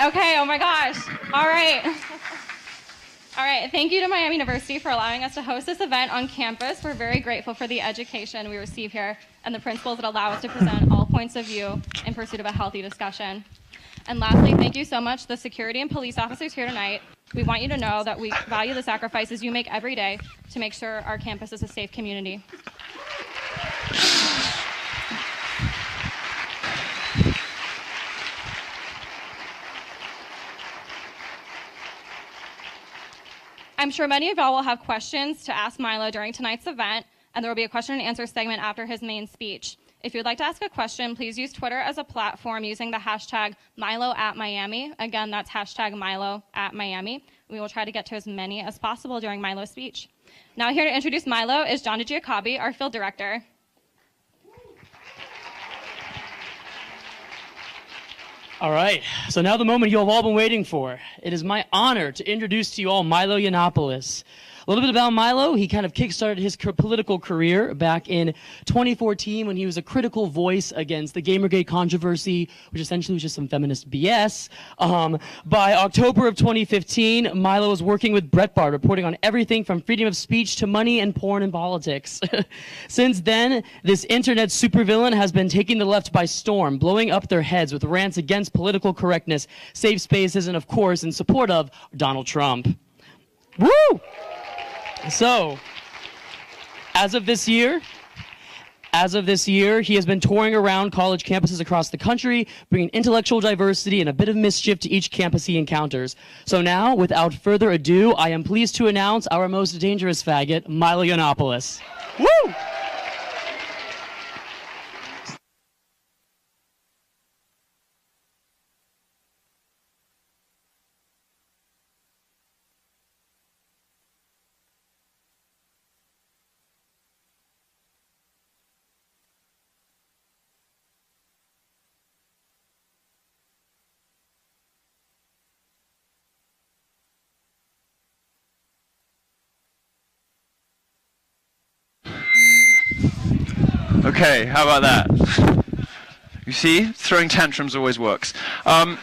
Okay, oh my gosh. All right. All right, thank you to Miami University for allowing us to host this event on campus. We're very grateful for the education we receive here and the principles that allow us to present all points of view in pursuit of a healthy discussion. And lastly, thank you so much to the security and police officers here tonight. We want you to know that we value the sacrifices you make every day to make sure our campus is a safe community. I'm sure many of y'all will have questions to ask Milo during tonight's event, and there will be a question and answer segment after his main speech. If you'd like to ask a question, please use Twitter as a platform using the hashtag #MiloAtMiami. Again, that's hashtag #MiloAtMiami. We will try to get to as many as possible during Milo's speech. Now here to introduce Milo is John DeGiacobi, our field director. All right, so now the moment you have all been waiting for. It is my honor to introduce to you all Milo Yiannopoulos. A little bit about Milo, he kind of kickstarted his political career back in 2014 when he was a critical voice against the Gamergate controversy, which essentially was just some feminist BS. By October of 2015, Milo was working with Breitbart, reporting on everything from freedom of speech to money and porn and politics. Since then, this internet supervillain has been taking the left by storm, blowing up their heads with rants against political correctness, safe spaces, and of course, in support of Donald Trump. Woo! So, as of this year, he has been touring around college campuses across the country, bringing intellectual diversity and a bit of mischief to each campus he encounters. So now, without further ado, I am pleased to announce our most dangerous faggot, Milo Yiannopoulos. Woo! Okay, how about that? You see, throwing tantrums always works. I'm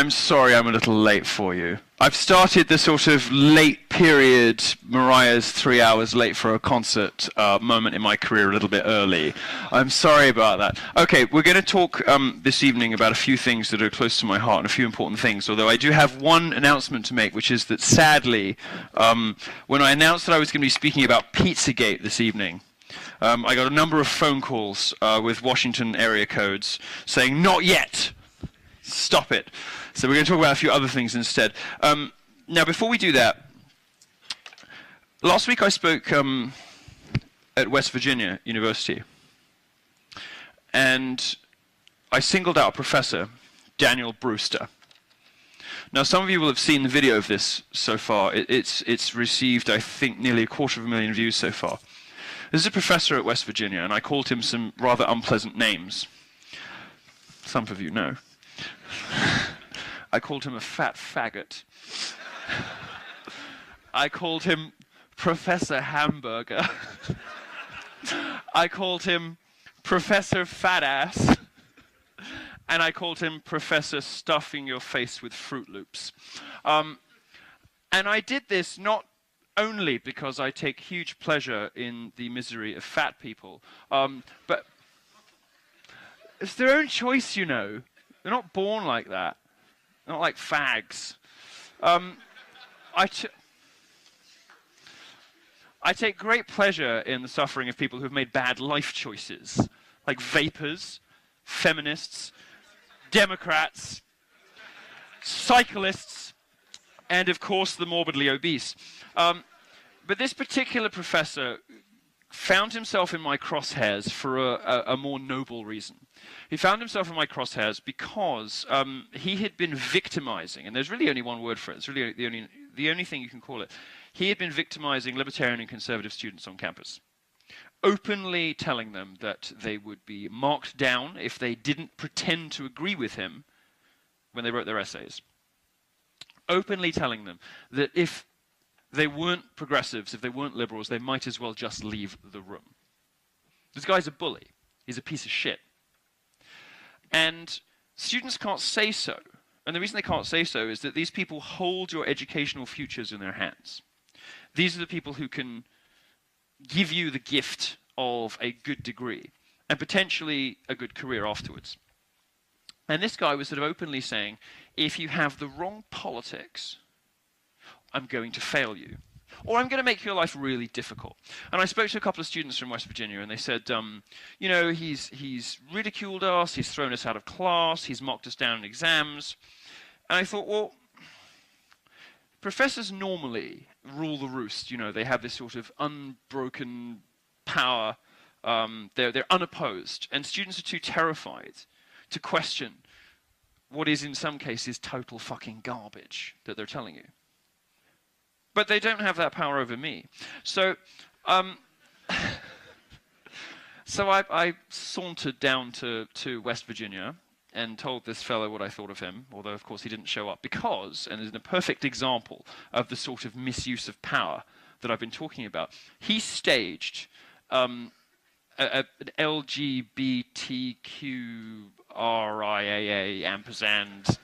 sorry I'm a little late for you. I've started the sort of late period, Mariah's 3 hours late for a concert moment in my career a little bit early. I'm sorry about that. Okay, we're going to talk this evening about a few things that are close to my heart and a few important things, although I do have one announcement to make, which is that sadly, when I announced that I was going to be speaking about Pizzagate this evening, I got a number of phone calls with Washington area codes saying, "Not yet! Stop it." So we're going to talk about a few other things instead. Now, before we do that, last week I spoke at West Virginia University, and I singled out a professor, Daniel Brewster. Now, some of you will have seen the video of this so far. It's received, I think, nearly 250,000 views so far. This is a professor at West Virginia, and I called him some rather unpleasant names. Some of you know. I called him a fat faggot. I called him Professor Hamburger. I called him Professor Fat Ass. And I called him Professor Stuffing Your Face with Fruit Loops. And I did this not only because I take huge pleasure in the misery of fat people, but it's their own choice, you know. They're not born like that. They're not like fags. I take great pleasure in the suffering of people who've made bad life choices, like vapors, feminists, Democrats, cyclists, and of course the morbidly obese. But this particular professor found himself in my crosshairs for a more noble reason. He found himself in my crosshairs because he had been victimizing, and there's really only one word for it, it's really the only thing you can call it. He had been victimizing libertarian and conservative students on campus, openly telling them that they would be marked down if they didn't pretend to agree with him when they wrote their essays. Openly telling them that if they weren't progressives, if they weren't liberals, they might as well just leave the room. This guy's a bully. He's a piece of shit. And students can't say so and the reason they can't say so is that these people hold your educational futures in their hands. These are the people who can give you the gift of a good degree and potentially a good career afterwards. And this guy was sort of openly saying, if you have the wrong politics, I'm going to fail you. Or I'm going to make your life really difficult. And I spoke to a couple of students from West Virginia, and they said, you know, he's ridiculed us, he's thrown us out of class, he's mocked us down in exams. And I thought, well, professors normally rule the roost. You know, they have this sort of unbroken power. They're unopposed, and students are too terrified to question what is, in some cases, total fucking garbage that they're telling you. But they don't have that power over me. So, so I sauntered down to West Virginia and told this fellow what I thought of him, although, of course, he didn't show up because, and is a perfect example of the sort of misuse of power that I've been talking about, he staged an LGBTQRIAA ampersand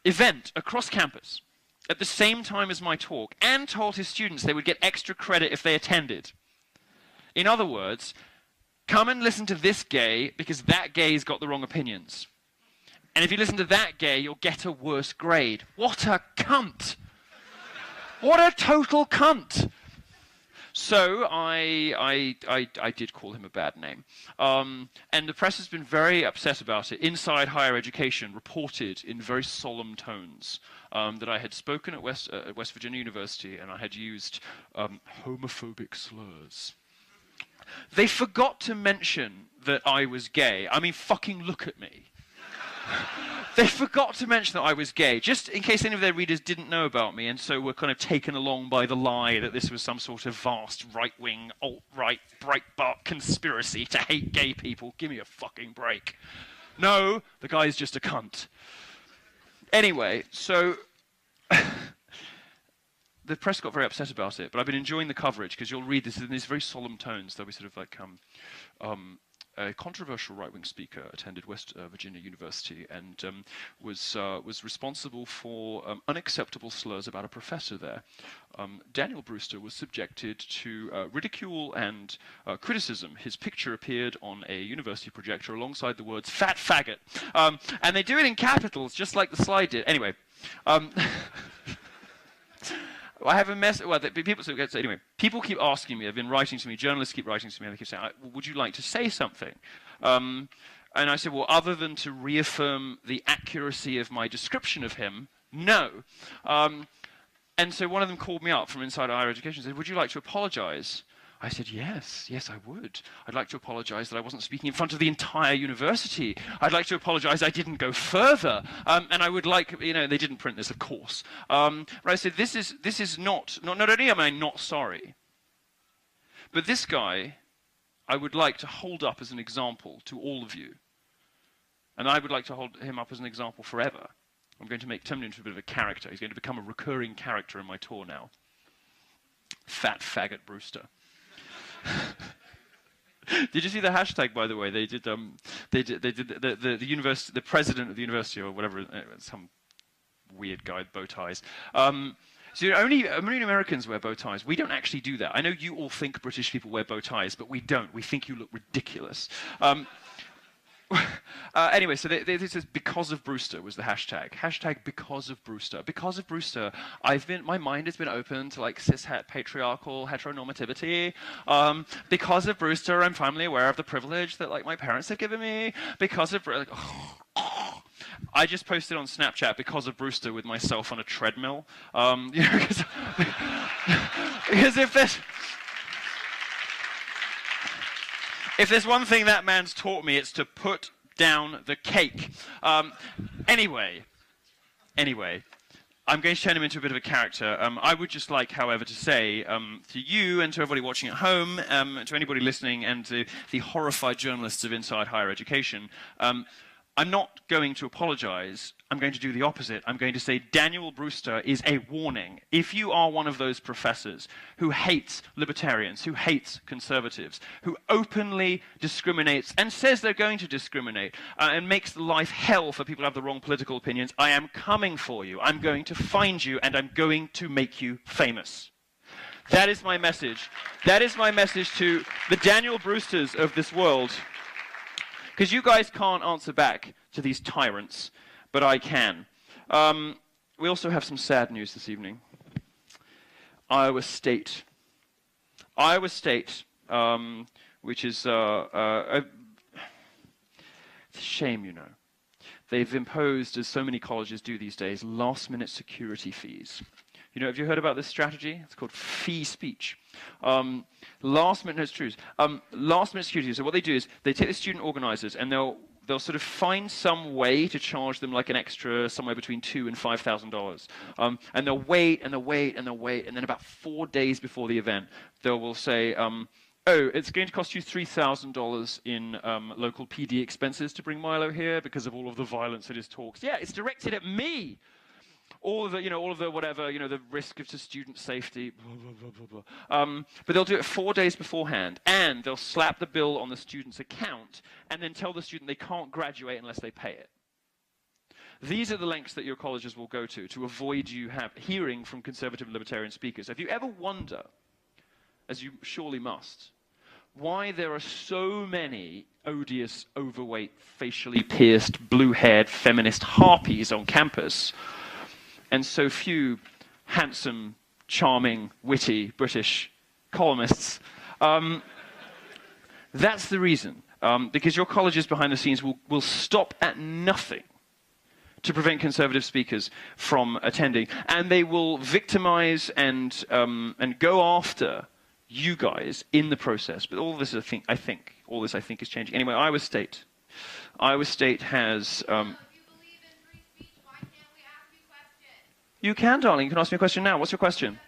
event across campus at the same time as my talk, and told his students they would get extra credit if they attended. In other words, come and listen to this gay because that gay's got the wrong opinions. And if you listen to that gay, you'll get a worse grade. What a cunt! What a total cunt! So I did call him a bad name. And the press has been very upset about it. Inside Higher Education reported in very solemn tones that I had spoken at West Virginia University and I had used homophobic slurs. They forgot to mention that I was gay. I mean, fucking look at me. They forgot to mention that I was gay, just in case any of their readers didn't know about me, and so were kind of taken along by the lie that this was some sort of vast right-wing, alt-right, Breitbart conspiracy to hate gay people. Give me a fucking break. No, the guy's just a cunt. Anyway, so the press got very upset about it, but I've been enjoying the coverage because you'll read this in these very solemn tones. They'll be sort of like, a controversial right-wing speaker attended West Virginia University and was responsible for unacceptable slurs about a professor there. Daniel Brewster was subjected to ridicule and criticism. His picture appeared on a university projector alongside the words "fat faggot," and they do it in capitals, just like the slide did. Anyway. I have a mess. Well, people. So anyway, people keep asking me. They've been writing to me. Journalists keep writing to me. And they keep saying, "Would you like to say something?" And I said, "Well, other than to reaffirm the accuracy of my description of him, no." And so one of them called me up from inside Higher Education and said, "Would you like to apologize?" I said, yes, I would. I'd like to apologize that I wasn't speaking in front of the entire university. I'd like to apologize I didn't go further. And I would like, you know, they didn't print this, of course. But I said, this is not only am I not sorry, but this guy I would like to hold up as an example to all of you. And I would like to hold him up as an example forever. I'm going to turn him into a bit of a character. He's going to become a recurring character in my tour now. Fat faggot Brewster. Did you see the hashtag, by the way? They did the university, the president of the university or whatever, some weird guy with bow ties. So only Americans wear bow ties. We don't actually do that. I know you all think British people wear bow ties, but we don't. We think you look ridiculous. Anyway, so this is because of Brewster was the hashtag. Hashtag because of Brewster. Because of Brewster, my mind has been open to like cishet patriarchal heteronormativity. Because of Brewster, I'm finally aware of the privilege that like my parents have given me. Because of I just posted on Snapchat because of Brewster with myself on a treadmill. You know, because if there's one thing that man's taught me, it's to put down the cake. Anyway, I'm going to turn him into a bit of a character. I would just like, however, to say to you and to everybody watching at home, to anybody listening, and to the horrified journalists of Inside Higher Education, I'm not going to apologize. I'm going to do the opposite. I'm going to say Daniel Brewster is a warning. If you are one of those professors who hates libertarians, who hates conservatives, who openly discriminates and says they're going to discriminate and makes life hell for people who have the wrong political opinions, I am coming for you. I'm going to find you and I'm going to make you famous. That is my message. That is my message to the Daniel Brewsters of this world. Because you guys can't answer back to these tyrants, but I can. We also have some sad news this evening. Iowa State. Iowa State, which is it's a shame, you know. They've imposed, as so many colleges do these days, last-minute security fees. You know, have you heard about this strategy? It's called fee speech. Last-minute, no, it's true. Last-minute security. So what they do is they take the student organizers and they'll sort of find some way to charge them like an extra somewhere between $2,000 and $5,000. And they'll wait and they'll wait and they'll wait, and then about 4 days before the event, they will say, oh, it's going to cost you $3,000 in local PD expenses to bring Milo here because of all of the violence at his talks. Yeah, it's directed at me. All of the whatever, the risk to student safety, blah, blah, blah, blah, blah. But they'll do it 4 days beforehand, and they'll slap the bill on the student's account, and then tell the student they can't graduate unless they pay it. These are the lengths that your colleges will go to avoid you hearing from conservative and libertarian speakers. If you ever wonder, as you surely must, why there are so many odious, overweight, facially pierced, blue-haired feminist harpies on campus, and so few handsome, charming, witty British columnists, that's the reason. Because your colleges behind the scenes will stop at nothing to prevent conservative speakers from attending. And they will victimize and go after you guys in the process. But all this, I think is changing. Anyway, Iowa State. Iowa State has... You can, darling. You can ask me a question now. What's your question?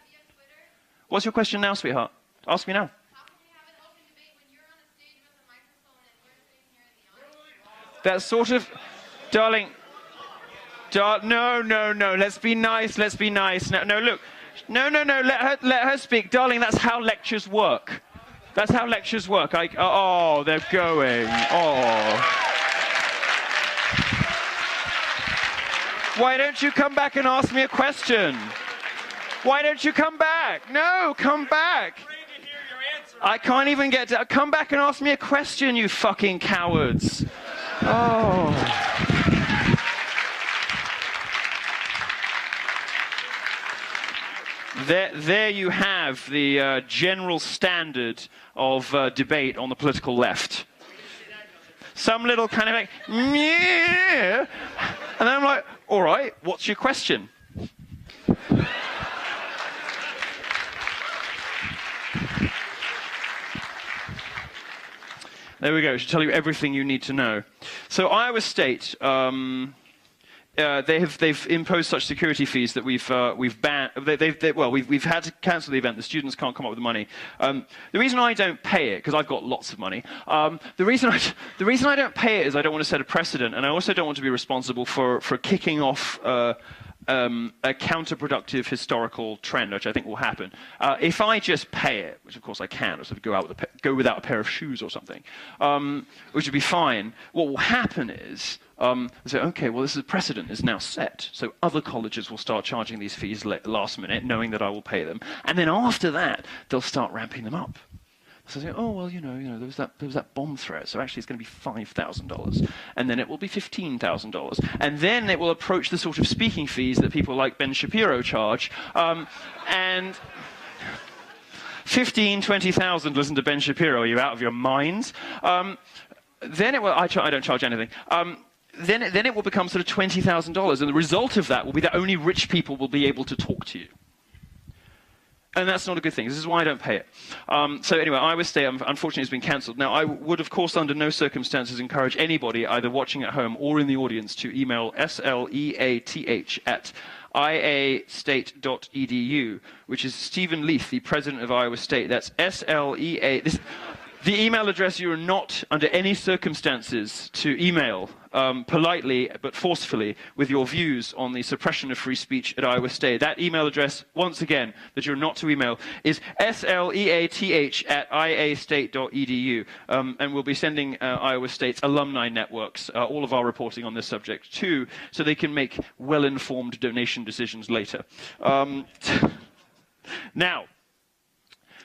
What's your question now, sweetheart? Ask me now. How can we have an open debate when you're on a stage with a microphone and we're sitting here in the audience? That's sort of... Darling... No. Let's be nice. Let's be nice. No, look. No. Let her speak. Darling, that's how lectures work. That's how lectures work. Oh, they're going. Oh... Why don't you come back and ask me a question? Why don't you come back? No, come back. I can't even get to... Come back and ask me a question, you fucking cowards. Oh. There you have the general standard of debate on the political left. Some little kind of like... Meh. And then I'm like... All right, what's your question? There we go. It should tell you everything you need to know. So Iowa State, they've imposed such security fees that we've banned. We've had to cancel the event. The students can't come up with the money. The reason I don't pay it, because I've got lots of money. The reason I don't pay it is I don't want to set a precedent, and I also don't want to be responsible for kicking off a counterproductive historical trend, which I think will happen. If I just pay it, which of course I can, or sort of go without a pair of shoes or something, which would be fine. What will happen is they say, okay, well, this is a precedent is now set, so other colleges will start charging these fees last minute, knowing that I will pay them, and then after that, they'll start ramping them up. So they say, oh, well, there was that bomb threat, so actually it's going to be $5,000, and then it will be $15,000, and then it will approach the sort of speaking fees that people like Ben Shapiro charge, and 15, 20,000. Listen to Ben Shapiro. Are you out of your minds? Then it will. I don't charge anything. Then it will become sort of $20,000, and the result of that will be that only rich people will be able to talk to you. And that's not a good thing. This is why I don't pay it. So anyway, Iowa State, unfortunately, has been cancelled. Now, I would, of course, under no circumstances encourage anybody, either watching at home or in the audience, to email sleath@iastate.edu, which is Stephen Leath, the president of Iowa State. That's SLEA. The email address you are not, under any circumstances, to email politely but forcefully with your views on the suppression of free speech at Iowa State. That email address, once again, that you're not to email is sleath@iastate.edu. And we'll be sending Iowa State's alumni networks all of our reporting on this subject too, so they can make well-informed donation decisions later. Now,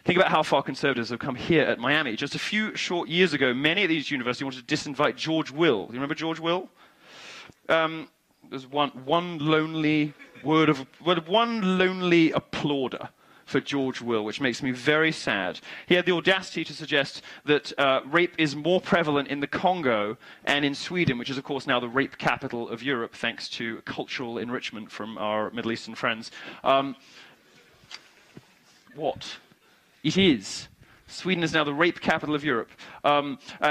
think about how far conservatives have come here at Miami. Just a few short years ago, many of these universities wanted to disinvite George Will. You remember George Will? There's one lonely applauder for George Will, which makes me very sad. He had the audacity to suggest that rape is more prevalent in the Congo and in Sweden, which is, of course, now the rape capital of Europe, thanks to cultural enrichment from our Middle Eastern friends. What? It is. Sweden is now the rape capital of Europe.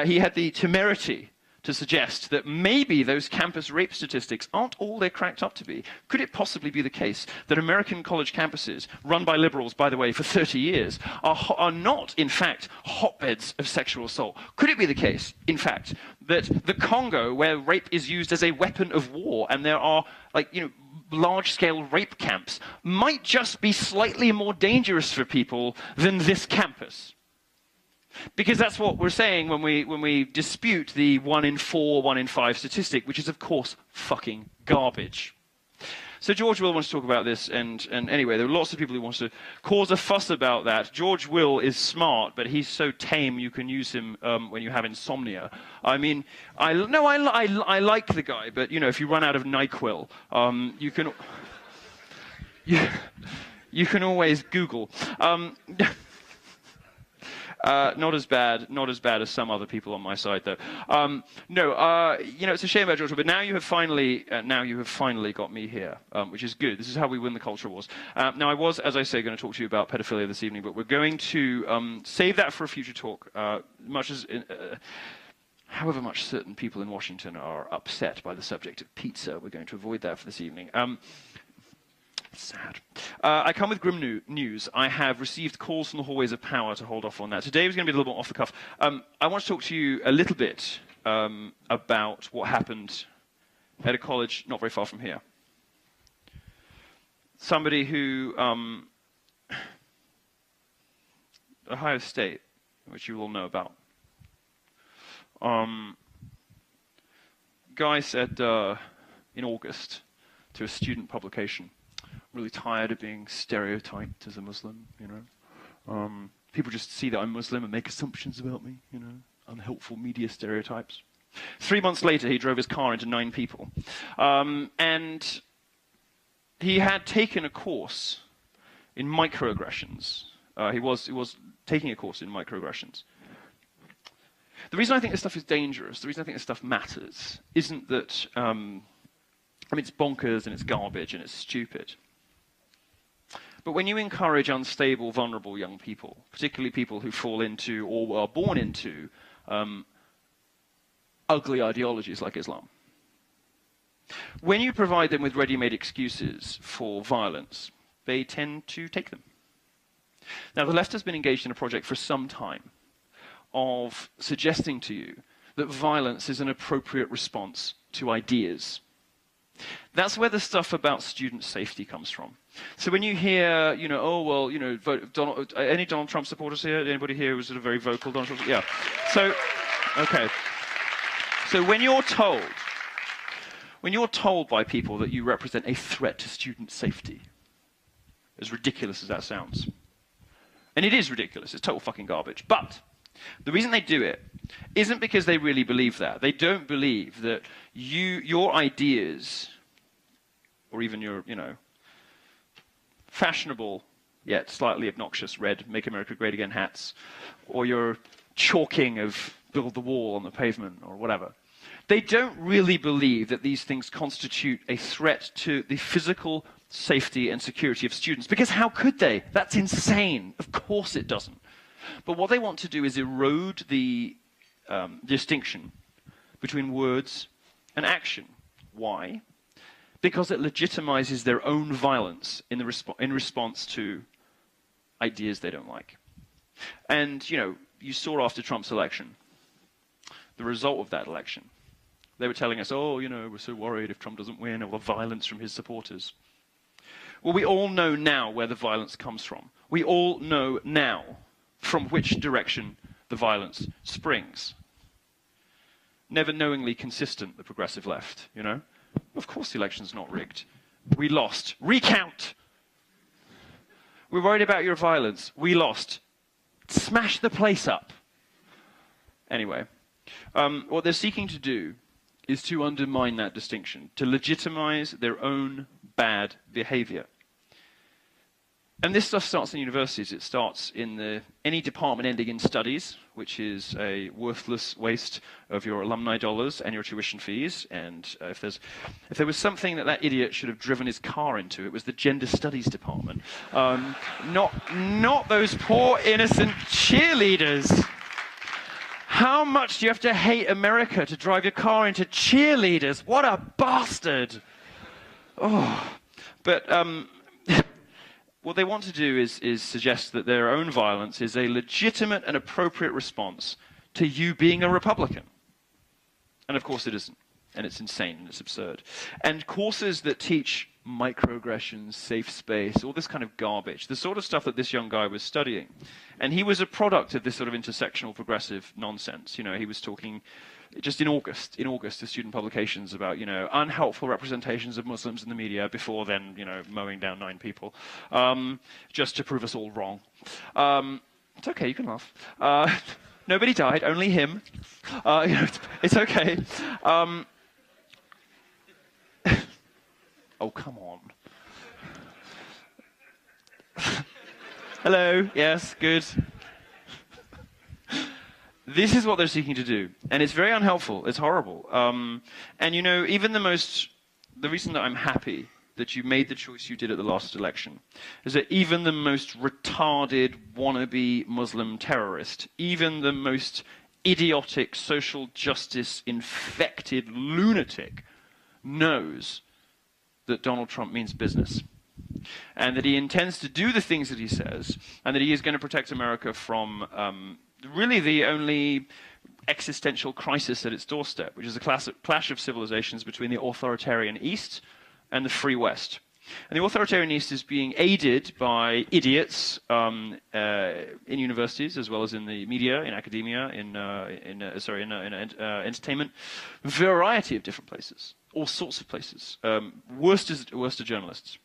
He had the temerity to suggest that maybe those campus rape statistics aren't all they're cracked up to be. Could it possibly be the case that American college campuses, run by liberals, by the way, for 30 years, are not, in fact, hotbeds of sexual assault? Could it be the case, in fact, that the Congo, where rape is used as a weapon of war, and there are, large-scale rape camps, might just be slightly more dangerous for people than this campus? Because that's what we're saying when we dispute the 1 in 4, 1 in 5 statistic, which is, of course, fucking garbage. So George Will wants to talk about this, and anyway, there are lots of people who want to cause a fuss about that. George Will is smart, but he's so tame you can use him when you have insomnia. I mean, I like the guy, but, if you run out of NyQuil, you can always Google. Not as bad as some other people on my side, though. It's a shame about Georgia, but now you have finally got me here, which is good. This is how we win the culture wars. Now, I was, as I say, going to talk to you about pedophilia this evening, but we're going to save that for a future talk. However much certain people in Washington are upset by the subject of pizza, we're going to avoid that for this evening. Sad. I come with grim news. I have received calls from the hallways of power to hold off on that. Today was going to be a little bit off the cuff. I want to talk to you a little bit about what happened at a college not very far from here. Somebody who, Ohio State, which you all know about. Guy said in August to a student publication, really tired of being stereotyped as a Muslim, People just see that I'm Muslim and make assumptions about me, unhelpful media stereotypes. 3 months later, he drove his car into 9 people. And he had taken a course in microaggressions. He was taking a course in microaggressions. The reason I think this stuff is dangerous, the reason I think this stuff matters, isn't that, it's bonkers and it's garbage and it's stupid. But when you encourage unstable, vulnerable young people, particularly people who fall into or are born into ugly ideologies like Islam, when you provide them with ready-made excuses for violence, they tend to take them. Now, the left has been engaged in a project for some time of suggesting to you that violence is an appropriate response to ideas. That's where the stuff about student safety comes from. So when you hear, any Donald Trump supporters here? Anybody here who's sort of very vocal Donald Trump? Yeah. So, okay. So when you're told by people that you represent a threat to student safety, as ridiculous as that sounds, and it is ridiculous, it's total fucking garbage, but the reason they do it isn't because they really believe that. They don't believe that your ideas, or even your, fashionable yet slightly obnoxious red Make America Great Again hats, or your chalking of build the wall on the pavement, or whatever. They don't really believe that these things constitute a threat to the physical safety and security of students, because how could they? That's insane. Of course it doesn't. But what they want to do is erode the distinction between words and action. Why? Because it legitimizes their own violence in response to ideas they don't like. And, you saw after Trump's election, the result of that election. They were telling us, oh, you know, we're so worried if Trump doesn't win, all the violence from his supporters. Well, we all know now where the violence comes from. We all know now from which direction the violence springs. Never knowingly consistent, the progressive left, you know? Of course the election's not rigged. We lost. Recount! We're worried about your violence. We lost. Smash the place up. Anyway, what they're seeking to do is to undermine that distinction, to legitimize their own bad behavior. And this stuff starts in universities. It starts in any department ending in studies, which is a worthless waste of your alumni dollars and your tuition fees. And if there was something that idiot should have driven his car into, it was the gender studies department. Not those poor innocent cheerleaders. How much do you have to hate America to drive your car into cheerleaders? What a bastard! Oh, but what they want to do is suggest that their own violence is a legitimate and appropriate response to you being a Republican. And of course it isn't. And it's insane and it's absurd. And courses that teach microaggressions, safe space, all this kind of garbage, the sort of stuff that this young guy was studying. And he was a product of this sort of intersectional progressive nonsense. You know, he was talking just in August to student publications about, you know, unhelpful representations of Muslims in the media, before then, you know, mowing down 9 people, just to prove us all wrong. It's okay, you can laugh. Nobody died, only him. You know, it's okay. Oh, come on. Hello, yes, good. This is what they're seeking to do, and it's very unhelpful. It's horrible. And you know, even the reason that I'm happy that you made the choice you did at the last election is that even the most retarded wannabe Muslim terrorist, even the most idiotic social justice infected lunatic knows that Donald Trump means business, and that he intends to do the things that he says, and that he is going to protect America from really the only existential crisis at its doorstep, which is a clash of civilizations between the authoritarian East and the free West. And the authoritarian East is being aided by idiots in universities, as well as in the media, in academia, in entertainment, variety of different places, all sorts of places. Worst are journalists.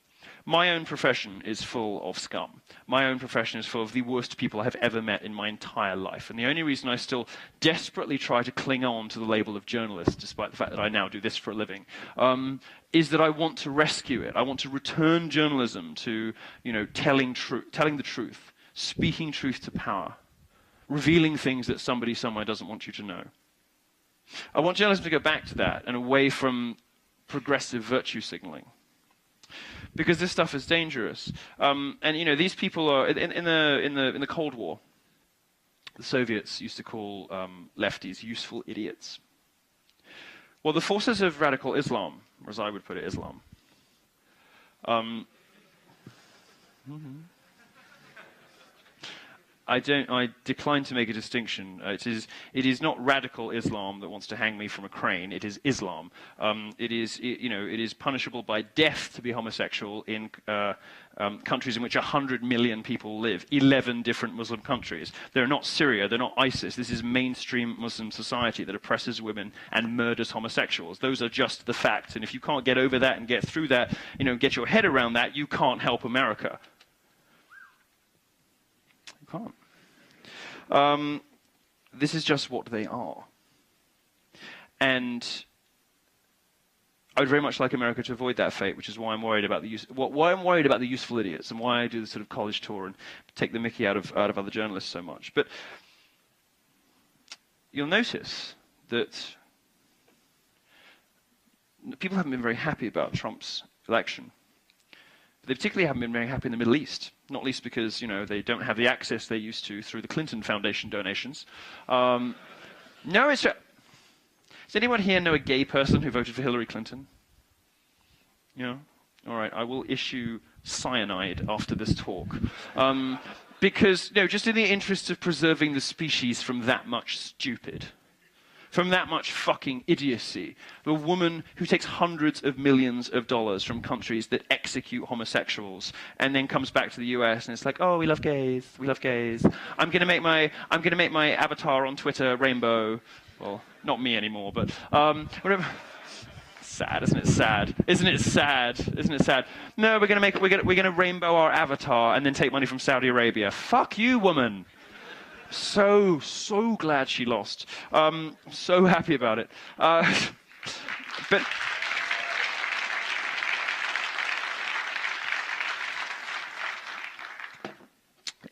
My own profession is full of scum. My own profession is full of the worst people I have ever met in my entire life. And the only reason I still desperately try to cling on to the label of journalist, despite the fact that I now do this for a living, is that I want to rescue it. I want to return journalism to, you know, telling the truth, speaking truth to power, revealing things that somebody somewhere doesn't want you to know. I want journalism to go back to that and away from progressive virtue signaling, because this stuff is dangerous. And you know, these people are in the Cold War. The Soviets used to call lefties useful idiots. Well, the forces of radical Islam, or as I would put it, Islam. I decline to make a distinction. It is not radical Islam that wants to hang me from a crane. It is Islam. It is punishable by death to be homosexual in countries in which 100 million people live. 11 different Muslim countries. They're not Syria. They're not ISIS. This is mainstream Muslim society that oppresses women and murders homosexuals. Those are just the facts. And if you can't get over that and get through that, you know, get your head around that, you can't help America. Can't. This is just what they are. And I would very much like America to avoid that fate, which is why I'm worried about the useful idiots, and why I do this sort of college tour and take the mickey out of other journalists so much. But you'll notice that people haven't been very happy about Trump's election. They particularly haven't been very happy in the Middle East, not least because, you know, they don't have the access they used to through the Clinton Foundation donations. No, it's... Does anyone here know a gay person who voted for Hillary Clinton? Yeah? All right, I will issue cyanide after this talk. Because, no, just in the interest of preserving the species from that much stupid, from that much fucking idiocy, the woman who takes hundreds of millions of dollars from countries that execute homosexuals and then comes back to the US and it's like, oh, we love gays, we love gays. I'm gonna make my avatar on Twitter rainbow. Well, not me anymore, but whatever. Sad, isn't it sad? Isn't it sad? Isn't it sad? No, we're gonna rainbow our avatar and then take money from Saudi Arabia. Fuck you, woman. So glad she lost. So happy about it. But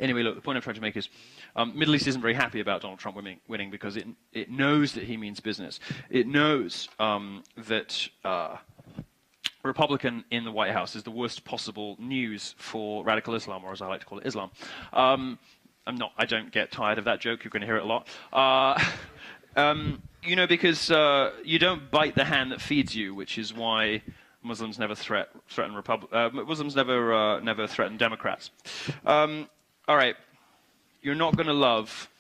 anyway, look, the point I'm trying to make is Middle East isn't very happy about Donald Trump winning because it knows that he means business. It knows that Republican in the White House is the worst possible news for radical Islam, or as I like to call it, Islam. I don't get tired of that joke. You're going to hear it a lot. You know, because you don't bite the hand that feeds you, which is why Muslims never threaten Muslims never threaten Democrats. All right, you're not going to love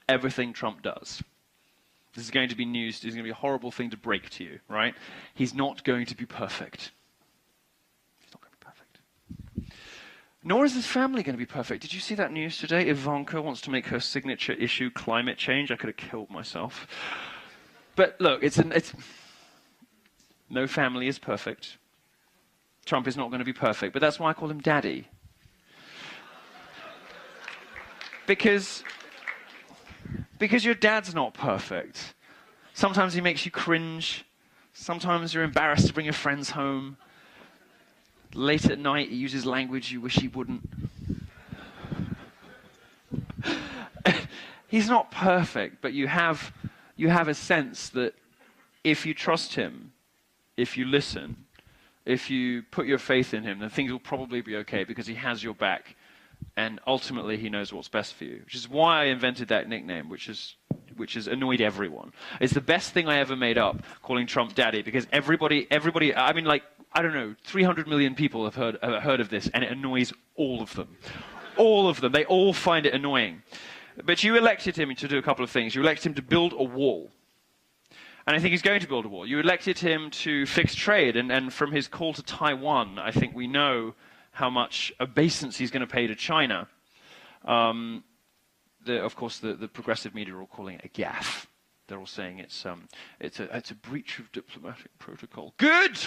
everything Trump does. This is going to be news. This is going to be a horrible thing to break to you, right? He's not going to be perfect. He's not going to be perfect. Nor is his family going to be perfect. Did you see that news today? Ivanka wants to make her signature issue climate change. I could have killed myself. But look, no family is perfect. Trump is not going to be perfect, but that's why I call him Daddy. Because your dad's not perfect. Sometimes he makes you cringe. Sometimes you're embarrassed to bring your friends home. Late at night, he uses language you wish he wouldn't. He's not perfect, but you have a sense that if you trust him, if you listen, if you put your faith in him, then things will probably be okay because he has your back. And ultimately, he knows what's best for you, which is why I invented that nickname, which has annoyed everyone. It's the best thing I ever made up, calling Trump Daddy, because everybody, I mean, like, I don't know, 300 million people have heard of this, and it annoys all of them. All of them. They all find it annoying. But you elected him to do a couple of things. You elected him to build a wall. And I think he's going to build a wall. You elected him to fix trade, and from his call to Taiwan, I think we know how much obeisance he's going to pay to China. Of course, the progressive media are all calling it a gaffe. They're all saying it's a breach of diplomatic protocol. Good!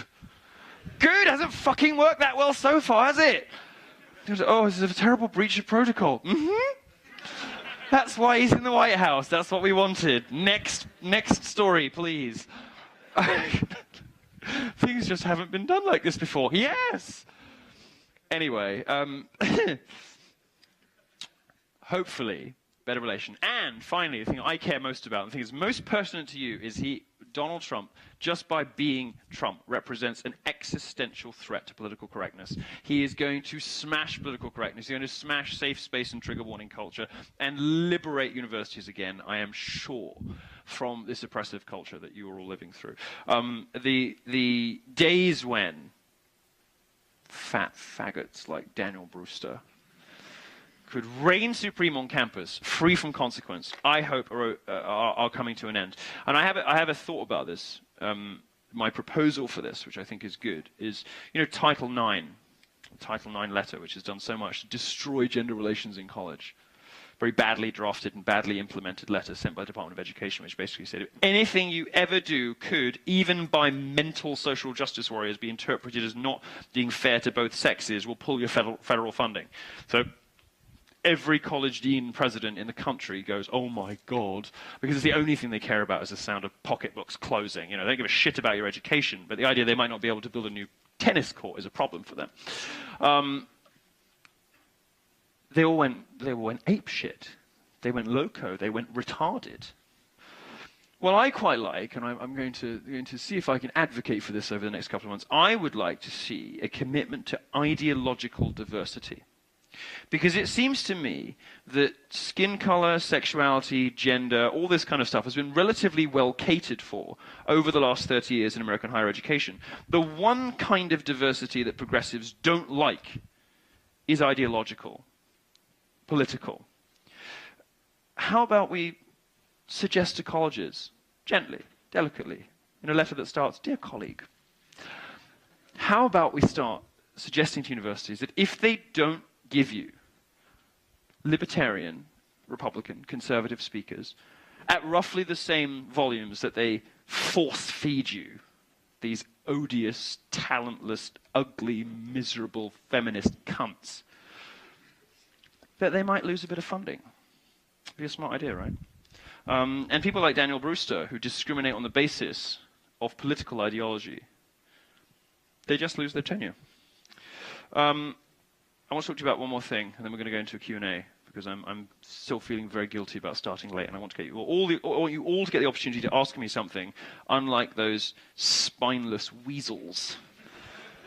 Good! Hasn't fucking worked that well so far, has it? Oh, this is a terrible breach of protocol. Mm-hmm. That's why he's in the White House. That's what we wanted. Next story, please. Things just haven't been done like this before. Yes! Anyway, hopefully, better relation. And finally, the thing I care most about, the thing that's most pertinent to you, is Donald Trump, just by being Trump, represents an existential threat to political correctness. He is going to smash political correctness. He's going to smash safe space and trigger warning culture and liberate universities again, I am sure, from this oppressive culture that you are all living through. The days when fat faggots like Daniel Brewster could reign supreme on campus, free from consequence, I hope are coming to an end. And I have a thought about this. My proposal for this, which I think is good, is, you know, Title IX letter, which has done so much to destroy gender relations in college. Very badly drafted and badly implemented letter sent by the Department of Education, which basically said anything you ever do could, even by mental social justice warriors, be interpreted as not being fair to both sexes, will pull your federal funding. So every college dean and president in the country goes, oh my God, because it's the only thing they care about is the sound of pocketbooks closing. You know, they don't give a shit about your education, but the idea they might not be able to build a new tennis court is a problem for them. They all went apeshit. They went loco. They went retarded. Well, I quite like, and I'm going to see if I can advocate for this over the next couple of months. I would like to see a commitment to ideological diversity, because it seems to me that skin color, sexuality, gender, all this kind of stuff has been relatively well catered for over the last 30 years in American higher education. The one kind of diversity that progressives don't like is ideological. political. How about we suggest to colleges, gently, delicately, in a letter that starts, "Dear colleague," how about we start suggesting to universities that if they don't give you libertarian, Republican, conservative speakers at roughly the same volumes that they force feed you these odious, talentless, ugly, miserable feminist cunts, that they might lose a bit of funding. Be a smart idea, right? And people like Daniel Brewster, who discriminate on the basis of political ideology, they just lose their tenure. I want to talk to you about one more thing, and then we're going to go into a Q&A, because I'm still feeling very guilty about starting late, and I want to get you all to get the opportunity to ask me something, unlike those spineless weasels.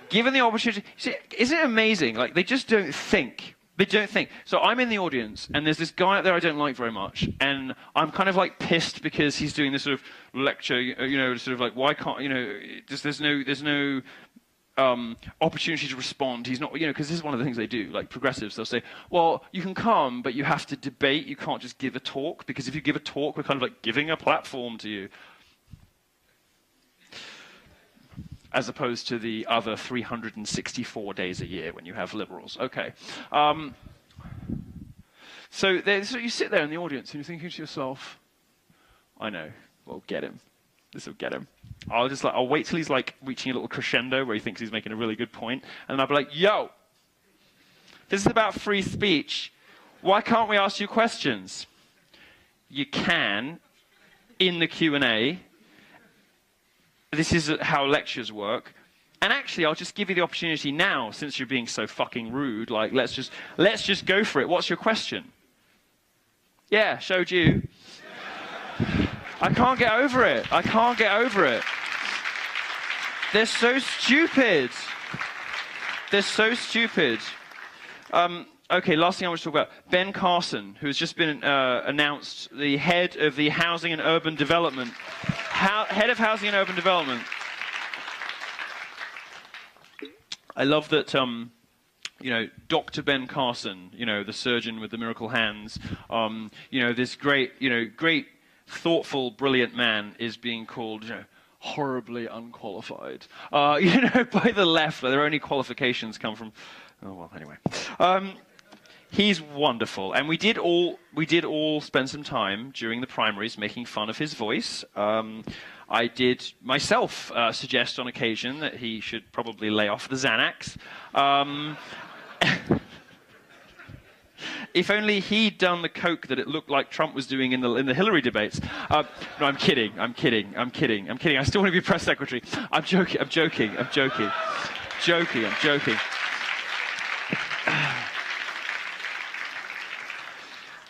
Given the opportunity, see, isn't it amazing? Like, they just don't think. They don't think. So I'm in the audience, and there's this guy up there I don't like very much, and I'm kind of like pissed because he's doing this sort of lecture, you know, sort of like, why can't, you know, there's no opportunity to respond. He's not, you know, because this is one of the things they do, like progressives, they'll say, well, you can come, but you have to debate, you can't just give a talk, because if you give a talk, we're kind of like giving a platform to you. As opposed to the other 364 days a year when you have liberals. Okay. So you sit there in the audience and you're thinking to yourself, I know, well, get him. This will get him. I'll wait till he's like reaching a little crescendo where he thinks he's making a really good point, and then I'll be like, yo, this is about free speech. Why can't we ask you questions? You can in the Q&A. This is how lectures work. And actually, I'll just give you the opportunity now, since you're being so fucking rude. Like, let's just go for it. What's your question? Yeah, showed you. I can't get over it. I can't get over it. They're so stupid. They're so stupid. Okay, last thing I want to talk about. Ben Carson, who has just been announced the head of the Housing and Urban Development. Head of Housing and Urban Development. I love that, you know, Dr. Ben Carson, you know, the surgeon with the miracle hands, you know, this great, thoughtful, brilliant man is being called, you know, horribly unqualified. You know, by the left, their only qualifications come from, oh, well, anyway. He's wonderful, and we did all spend some time during the primaries making fun of his voice. I did myself suggest on occasion that he should probably lay off the Xanax. If only he'd done the coke that it looked like Trump was doing in the Hillary debates. No, I'm kidding. I'm kidding. I still want to be press secretary. I'm joking.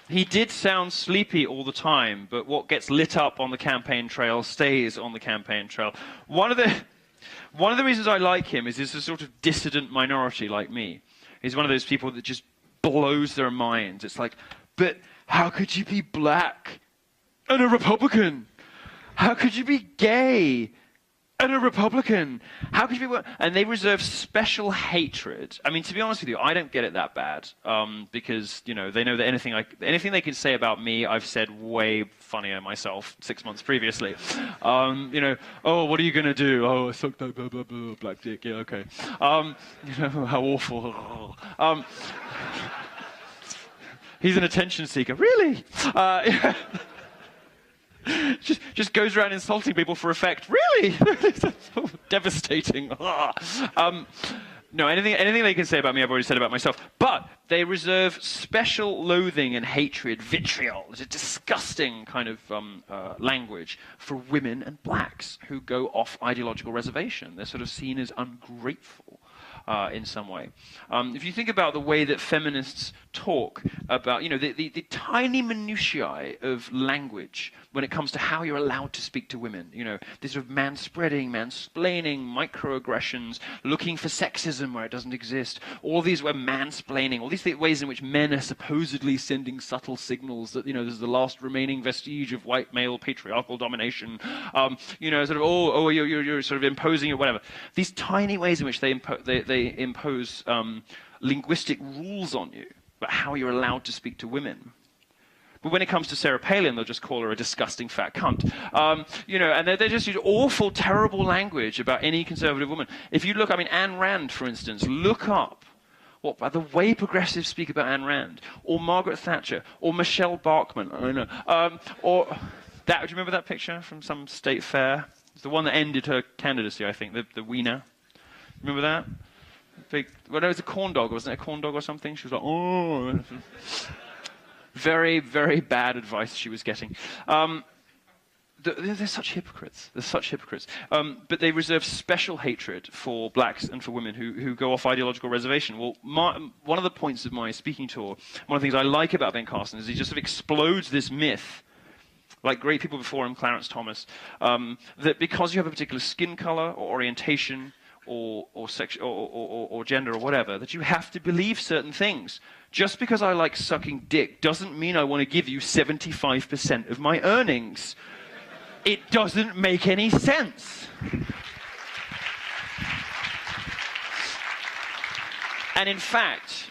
He did sound sleepy all the time, but what gets lit up on the campaign trail stays on the campaign trail. One of the reasons I like him is he's a sort of dissident minority like me. He's one of those people that just blows their minds. It's like, but how could you be black and a Republican? How could you be gay and a Republican? How could you be... And they reserve special hatred. I mean, to be honest with you, I don't get it that bad, because, you know, they know that anything they can say about me, I've said way funnier myself 6 months previously. You know, oh, what are you going to do? Oh, I sucked that blah, blah, blah, black dick. Yeah, okay. You know, how awful. He's an attention seeker. Really? Just goes around insulting people for effect. Really? Devastating. No, anything they can say about me, I've already said about myself. But they reserve special loathing and hatred, vitriol. It's a disgusting kind of language for women and blacks who go off ideological reservation. They're sort of seen as ungrateful. In some way. If you think about the way that feminists talk about, you know, the tiny minutiae of language when it comes to how you're allowed to speak to women, you know, this sort of manspreading, mansplaining, microaggressions, looking for sexism where it doesn't exist, all these were mansplaining, all these ways in which men are supposedly sending subtle signals that, you know, this is the last remaining vestige of white male patriarchal domination, you know, sort of, you're sort of imposing or whatever. These tiny ways in which they impose linguistic rules on you. about how you're allowed to speak to women. But when it comes to Sarah Palin, they'll just call her a disgusting fat cunt. You know, and they just use awful, terrible language about any conservative woman. If you look, I mean, Ayn Rand, for instance, look up the way progressives speak about Ayn Rand, or Margaret Thatcher, or Michelle Bachmann, I don't know, or that. Do you remember that picture from some state fair? It's the one that ended her candidacy, I think, the wiener. Remember that? Big, well, it was a corn dog, wasn't it? A corn dog or something? She was like, oh. Very, very bad advice she was getting. They're such hypocrites. They're such hypocrites. But they reserve special hatred for blacks and for women who go off ideological reservation. Well, one of the points of my speaking tour, one of the things I like about Ben Carson is he just sort of explodes this myth, like great people before him, Clarence Thomas, that because you have a particular skin color or orientation or gender or whatever, that you have to believe certain things. Just because I like sucking dick doesn't mean I want to give you 75% of my earnings. It doesn't make any sense. And in fact,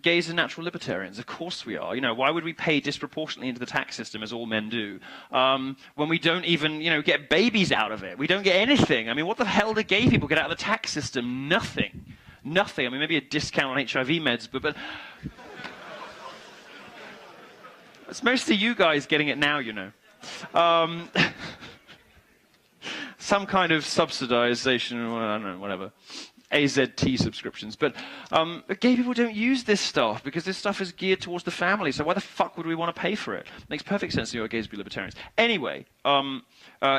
gays are natural libertarians. Of course we are. You know, why would we pay disproportionately into the tax system, as all men do, when we don't even, you know, get babies out of it? We don't get anything. I mean, what the hell do gay people get out of the tax system? Nothing. Nothing. I mean, maybe a discount on HIV meds, but it's mostly you guys getting it now, you know. Some kind of subsidization, I don't know, whatever. AZT subscriptions. But gay people don't use this stuff because this stuff is geared towards the family. So why the fuck would we want to pay for it? Makes perfect sense to you gays be libertarians. Anyway,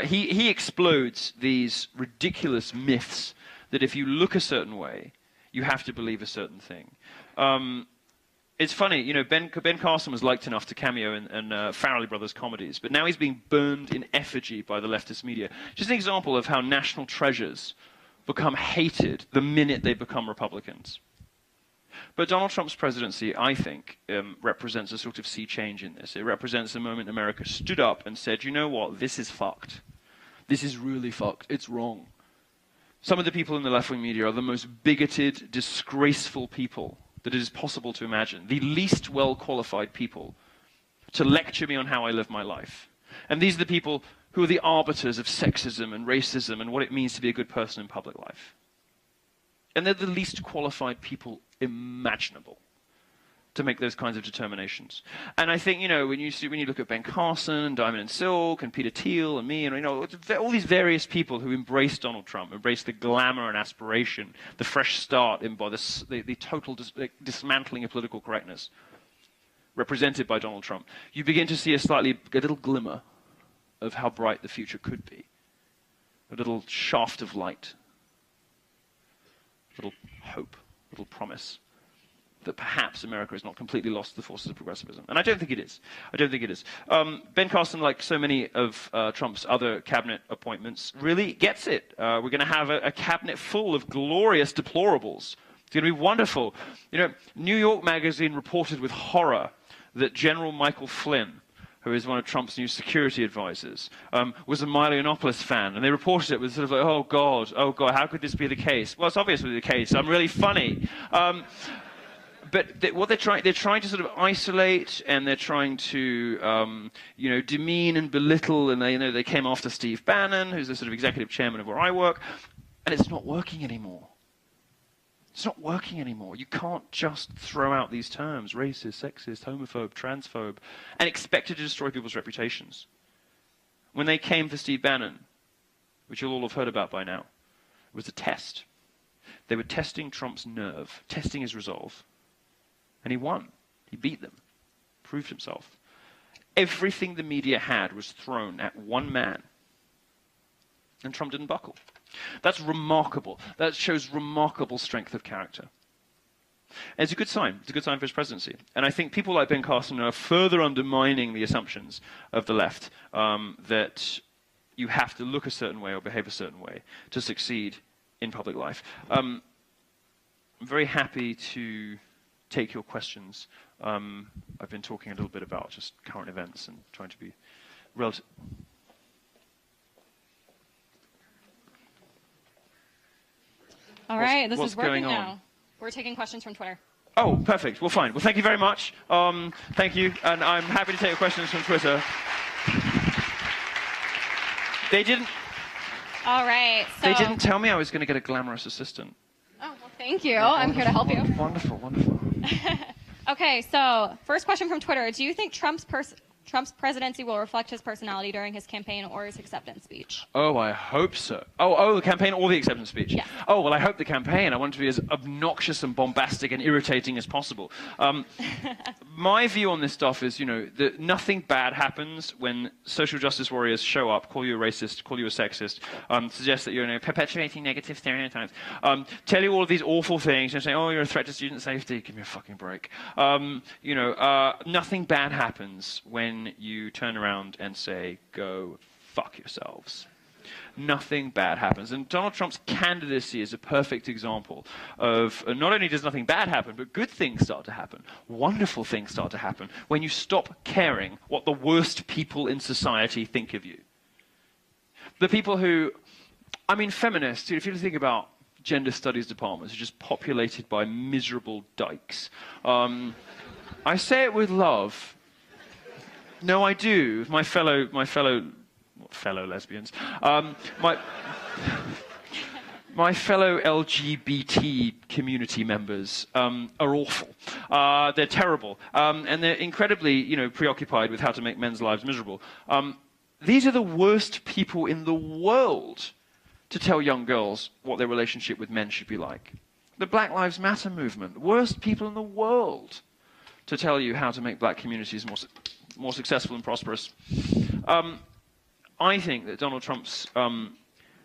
he explodes these ridiculous myths that if you look a certain way, you have to believe a certain thing. It's funny, you know, Ben Carson was liked enough to cameo in Farrelly Brothers comedies, but now he's being burned in effigy by the leftist media. Just an example of how national treasures become hated the minute they become Republicans. But Donald Trump's presidency, I think, represents a sort of sea change in this. It represents the moment America stood up and said, you know what, this is fucked. This is really fucked. It's wrong. Some of the people in the left-wing media are the most bigoted, disgraceful people that it is possible to imagine. The least well-qualified people to lecture me on how I live my life. And these are the people who are the arbiters of sexism and racism and what it means to be a good person in public life. And they're the least qualified people imaginable to make those kinds of determinations. And I think, you know, when you look at Ben Carson and Diamond and Silk and Peter Thiel and me and, you know, all these various people who embrace Donald Trump, embrace the glamour and aspiration, the fresh start by the total dismantling of political correctness represented by Donald Trump, you begin to see a little glimmer of how bright the future could be. A little shaft of light. A little hope, a little promise that perhaps America is not completely lost to the forces of progressivism. And I don't think it is. I don't think it is. Ben Carson, like so many of Trump's other cabinet appointments, really gets it. We're going to have a cabinet full of glorious deplorables. It's going to be wonderful. You know, New York Magazine reported with horror that General Michael Flynn, who is one of Trump's new security advisors, was a Milo Yiannopoulos fan. And they reported it with sort of like, oh, God, how could this be the case? Well, it's obviously the case. I'm really funny. But what they're trying to sort of isolate, and they're trying to, you know, demean and belittle. And they came after Steve Bannon, who's the sort of executive chairman of where I work, and it's not working anymore. It's not working anymore. You can't just throw out these terms, racist, sexist, homophobe, transphobe, and expect it to destroy people's reputations. When they came for Steve Bannon, which you'll all have heard about by now, it was a test. They were testing Trump's nerve, testing his resolve. And he won. He beat them. Proved himself. Everything the media had was thrown at one man. And Trump didn't buckle. That's remarkable. That shows remarkable strength of character. And it's a good sign. It's a good sign for his presidency. And I think people like Ben Carson are further undermining the assumptions of the left that you have to look a certain way or behave a certain way to succeed in public life. I'm very happy to take your questions. I've been talking a little bit about just current events and trying to be relative. All right, this what's is working going on? now. We're taking questions from Twitter. Oh, perfect. Well, fine. Well, thank you very much. Thank you, and I'm happy to take your questions from Twitter. They didn't. All right. So, They didn't tell me I was going to get a glamorous assistant. Oh, well, thank you. I'm here to help you. Wonderful, wonderful. Okay, so first question from Twitter. Do you think Trump's presidency will reflect his personality during his campaign or his acceptance speech? Oh, I hope so. Oh, the campaign or the acceptance speech? Yeah. Oh, well, I hope the campaign. I want it to be as obnoxious and bombastic and irritating as possible. My view on this stuff is, that nothing bad happens when social justice warriors show up, call you a racist, call you a sexist, suggest that you're perpetuating negative stereotypes, tell you all of these awful things, and say, oh, you're a threat to student safety. Give me a fucking break. Nothing bad happens when you turn around and say, go fuck yourselves. Nothing bad happens. And Donald Trump's candidacy is a perfect example of not only does nothing bad happen, but good things start to happen. Wonderful things start to happen when you stop caring what the worst people in society think of you. The people who, feminists, if you think about gender studies departments, are just populated by miserable dykes. I say it with love. No, I do. My fellow lesbians. My fellow LGBT community members are awful. They're terrible, and they're incredibly, preoccupied with how to make men's lives miserable. These are the worst people in the world to tell young girls what their relationship with men should be like. The Black Lives Matter movement, worst people in the world to tell you how to make black communities more successful and prosperous. I think that Donald Trump's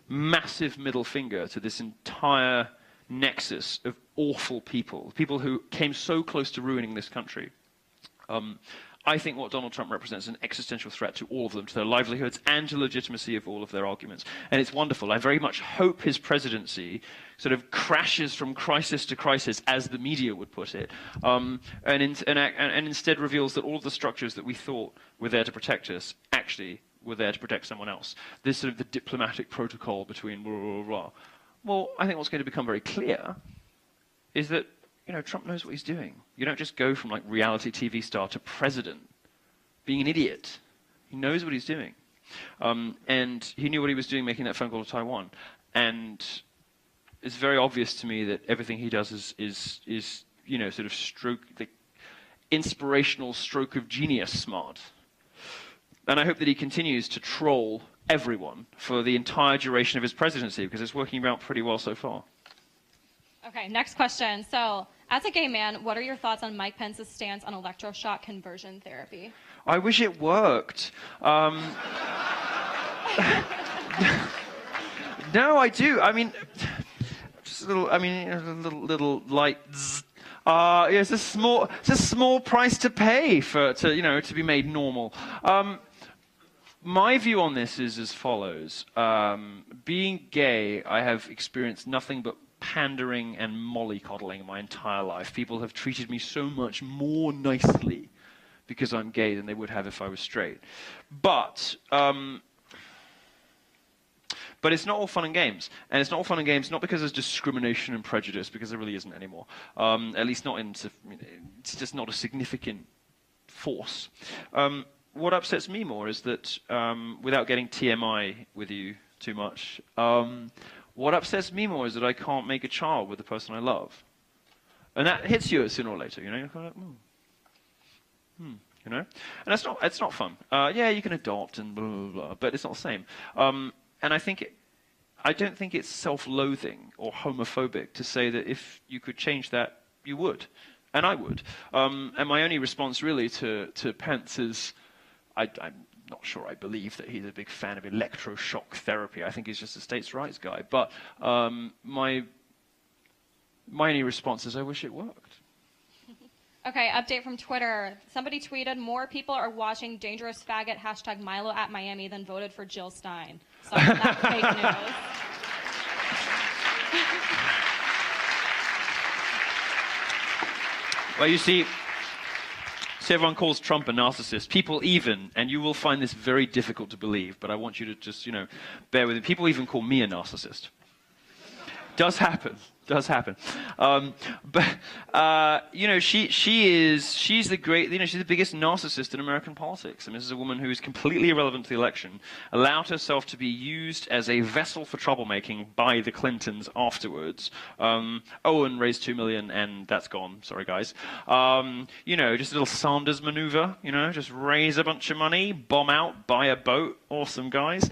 massive middle finger to this entire nexus of awful people who came so close to ruining this country, I think what Donald Trump represents is an existential threat to all of them, to their livelihoods and to the legitimacy of all of their arguments. And it's wonderful. I very much hope his presidency sort of crashes from crisis to crisis, as the media would put it, and instead reveals that all of the structures that we thought were there to protect us actually were there to protect someone else. This sort of the diplomatic protocol between blah, blah, blah. Well, I think what's going to become very clear is that Trump knows what he's doing. You don't just go from like reality TV star to president being an idiot. He knows what he's doing. And he knew what he was doing making that phone call to Taiwan. And it's very obvious to me that everything he does is sort of the inspirational stroke of genius smart. And I hope that he continues to troll everyone for the entire duration of his presidency, because it's working out pretty well so far. Okay, next question. So, as a gay man, what are your thoughts on Mike Pence's stance on electroshock conversion therapy? I wish it worked. No, I do. Just a little light. It's a small price to pay to be made normal. My view on this is as follows. Being gay, I have experienced nothing but pandering and mollycoddling my entire life. People have treated me so much more nicely because I'm gay than they would have if I was straight. But it's not all fun and games. And it's not all fun and games not because there's discrimination and prejudice, because there really isn't anymore. At least not it's just not a significant force. What upsets me more is that, without getting TMI with you too much, what upsets me more is that I can't make a child with the person I love. And that hits you sooner or later, You're kind of like, And it's not fun. Yeah, you can adopt and blah, blah, blah, but it's not the same. And I don't think it's self-loathing or homophobic to say that if you could change that, you would. And I would. And my only response really to Pence is, I'm not sure I believe that he's a big fan of electroshock therapy. I think he's just a states' rights guy. But my only response is I wish it worked. Okay, update from Twitter. Somebody tweeted, more people are watching Dangerous Faggot #Milo at Miami than voted for Jill Stein. So that's fake news. Well, you see, everyone calls Trump a narcissist. People even, and you will find this very difficult to believe, but I want you to just, bear with it. People even call me a narcissist. Does happen. Does happen. You know, she's the great, you know, she's the biggest narcissist in American politics. I mean, this is a woman who is completely irrelevant to the election, allowed herself to be used as a vessel for troublemaking by the Clintons afterwards. Owen raised $2 million and that's gone. Sorry, guys. You know, just a little Sanders maneuver, you know, just raise a bunch of money, bomb out, buy a boat. Awesome, guys.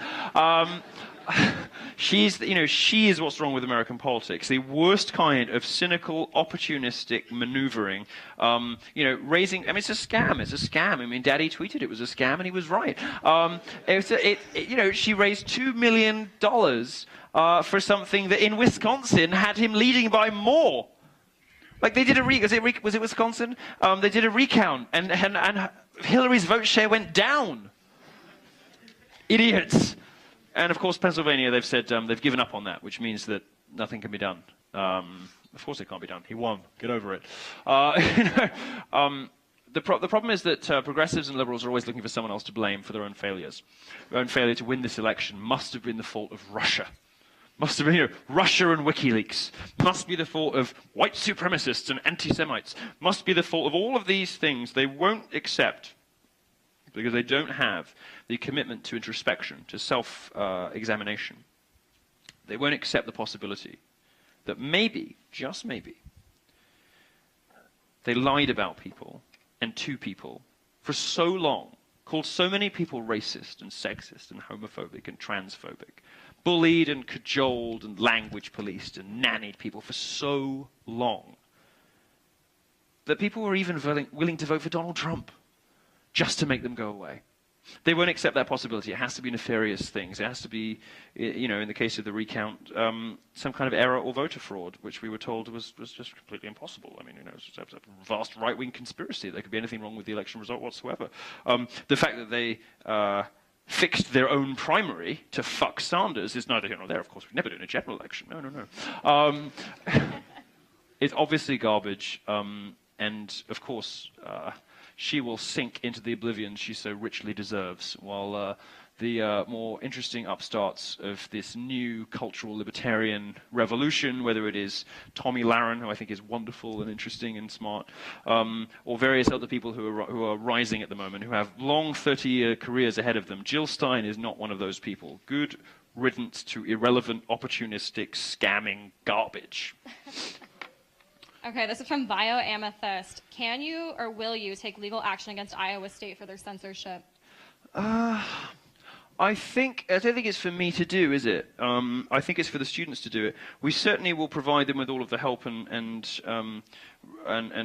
You know, she is what's wrong with American politics. The worst kind of cynical, opportunistic maneuvering. You know, raising. I mean, it's a scam. It's a scam. I mean, Daddy tweeted it was a scam, and he was right. You know, she raised $2 million for something that in Wisconsin had him leading by more. Like they did was it Wisconsin? They did a recount, and Hillary's vote share went down. Idiots. And of course, Pennsylvania, they've said they've given up on that, which means that nothing can be done. Of course it can't be done. He won. Get over it. You know, the problem is that progressives and liberals are always looking for someone else to blame for their own failures. Their own failure to win this election must have been the fault of Russia. Must have been, you know, Russia and WikiLeaks. Must be the fault of white supremacists and anti-Semites. Must be the fault of all of these things they won't accept because they don't have the commitment to introspection, to self-examination. They won't accept the possibility that maybe, just maybe, they lied about people and to people for so long, called so many people racist and sexist and homophobic and transphobic, bullied and cajoled and language policed and nannied people for so long, that people were even willing to vote for Donald Trump just to make them go away. They won't accept that possibility. It has to be nefarious things. It has to be, you know, in the case of the recount, some kind of error or voter fraud, which we were told was just completely impossible. I mean, you know, it's a vast right-wing conspiracy. There could be anything wrong with the election result whatsoever. The fact that they fixed their own primary to fuck Sanders is neither here nor there. Of course, we'd never do in a general election. No, no, no. It's obviously garbage, and of course, she will sink into the oblivion she so richly deserves, while the more interesting upstarts of this new cultural libertarian revolution, whether it is Tommy Lahren, who I think is wonderful and interesting and smart, or various other people who are rising at the moment, who have long 30-year careers ahead of them. Jill Stein is not one of those people. Good riddance to irrelevant, opportunistic, scamming garbage. Okay, this is from Bio Amethyst. Can you or will you take legal action against Iowa State for their censorship? I don't think it's for me to do, is it? I think it's for the students to do it. We certainly will provide them with all of the help and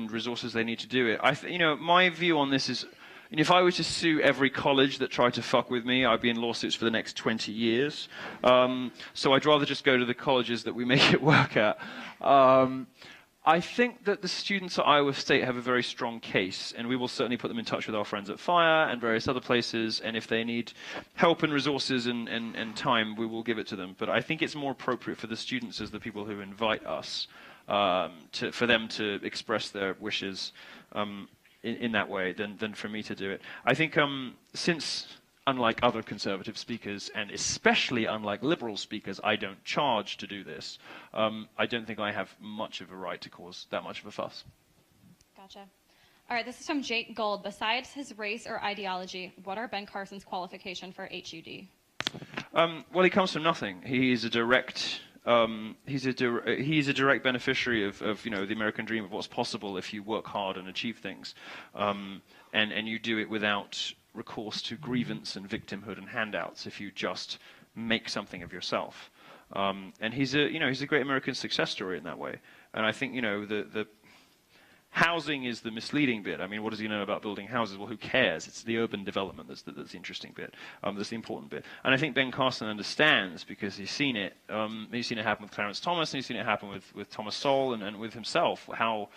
resources they need to do it. You know, my view on this is, you know, if I were to sue every college that tried to fuck with me, I'd be in lawsuits for the next 20 years. So I'd rather just go to the colleges that we make it work at. I think that the students at Iowa State have a very strong case, and we will certainly put them in touch with our friends at FIRE and various other places, and if they need help and resources and time, we will give it to them. But I think it's more appropriate for the students as the people who invite us for them to express their wishes in that way than for me to do it. I think since, unlike other conservative speakers, and especially unlike liberal speakers, I don't charge to do this. I don't think I have much of a right to cause that much of a fuss. Gotcha. All right, this is from Jake Gold. Besides his race or ideology, what are Ben Carson's qualification for HUD? Well, he comes from nothing. He's a direct beneficiary of you know, the American dream, of what's possible if you work hard and achieve things, and you do it without recourse to grievance and victimhood and handouts if you just make something of yourself. And he's a great American success story in that way. And I think, you know, the housing is the misleading bit. I mean, what does he know about building houses? Well, who cares? It's the urban development that's the interesting bit. That's the important bit. And I think Ben Carson understands, because he's seen it. He's seen it happen with Clarence Thomas, and he's seen it happen with Thomas Sowell and with himself, how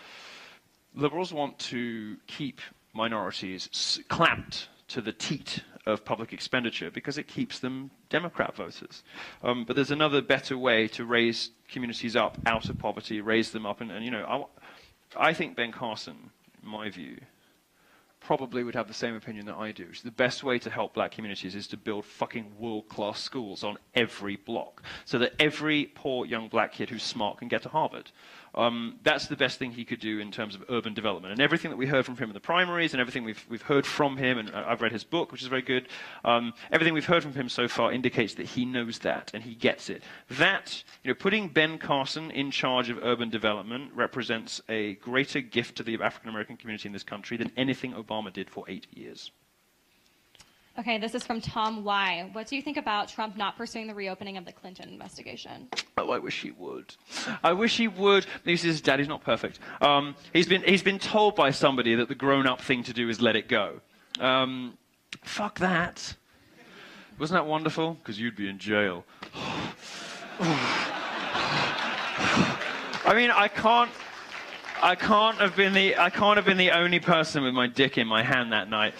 liberals want to keep minorities clamped to the teat of public expenditure because it keeps them Democrat voters. But there's another better way to raise communities up out of poverty, raise them up, and you know, I think Ben Carson, in my view, probably would have the same opinion that I do. The best way to help black communities is to build fucking world-class schools on every block so that every poor young black kid who's smart can get to Harvard. That's the best thing he could do in terms of urban development. And everything that we heard from him in the primaries and everything we've heard from him, and I've read his book, which is very good, everything we've heard from him so far indicates that he knows that and he gets it. That, putting Ben Carson in charge of urban development represents a greater gift to the African-American community in this country than anything Obama did for 8 years. Okay, this is from Tom Y. What do you think about Trump not pursuing the reopening of the Clinton investigation? Oh, I wish he would. I wish he would. This is Daddy's not perfect. He's been told by somebody that the grown-up thing to do is let it go. Fuck that. Wasn't that wonderful? Because you'd be in jail. I mean, I can't have been the only person with my dick in my hand that night.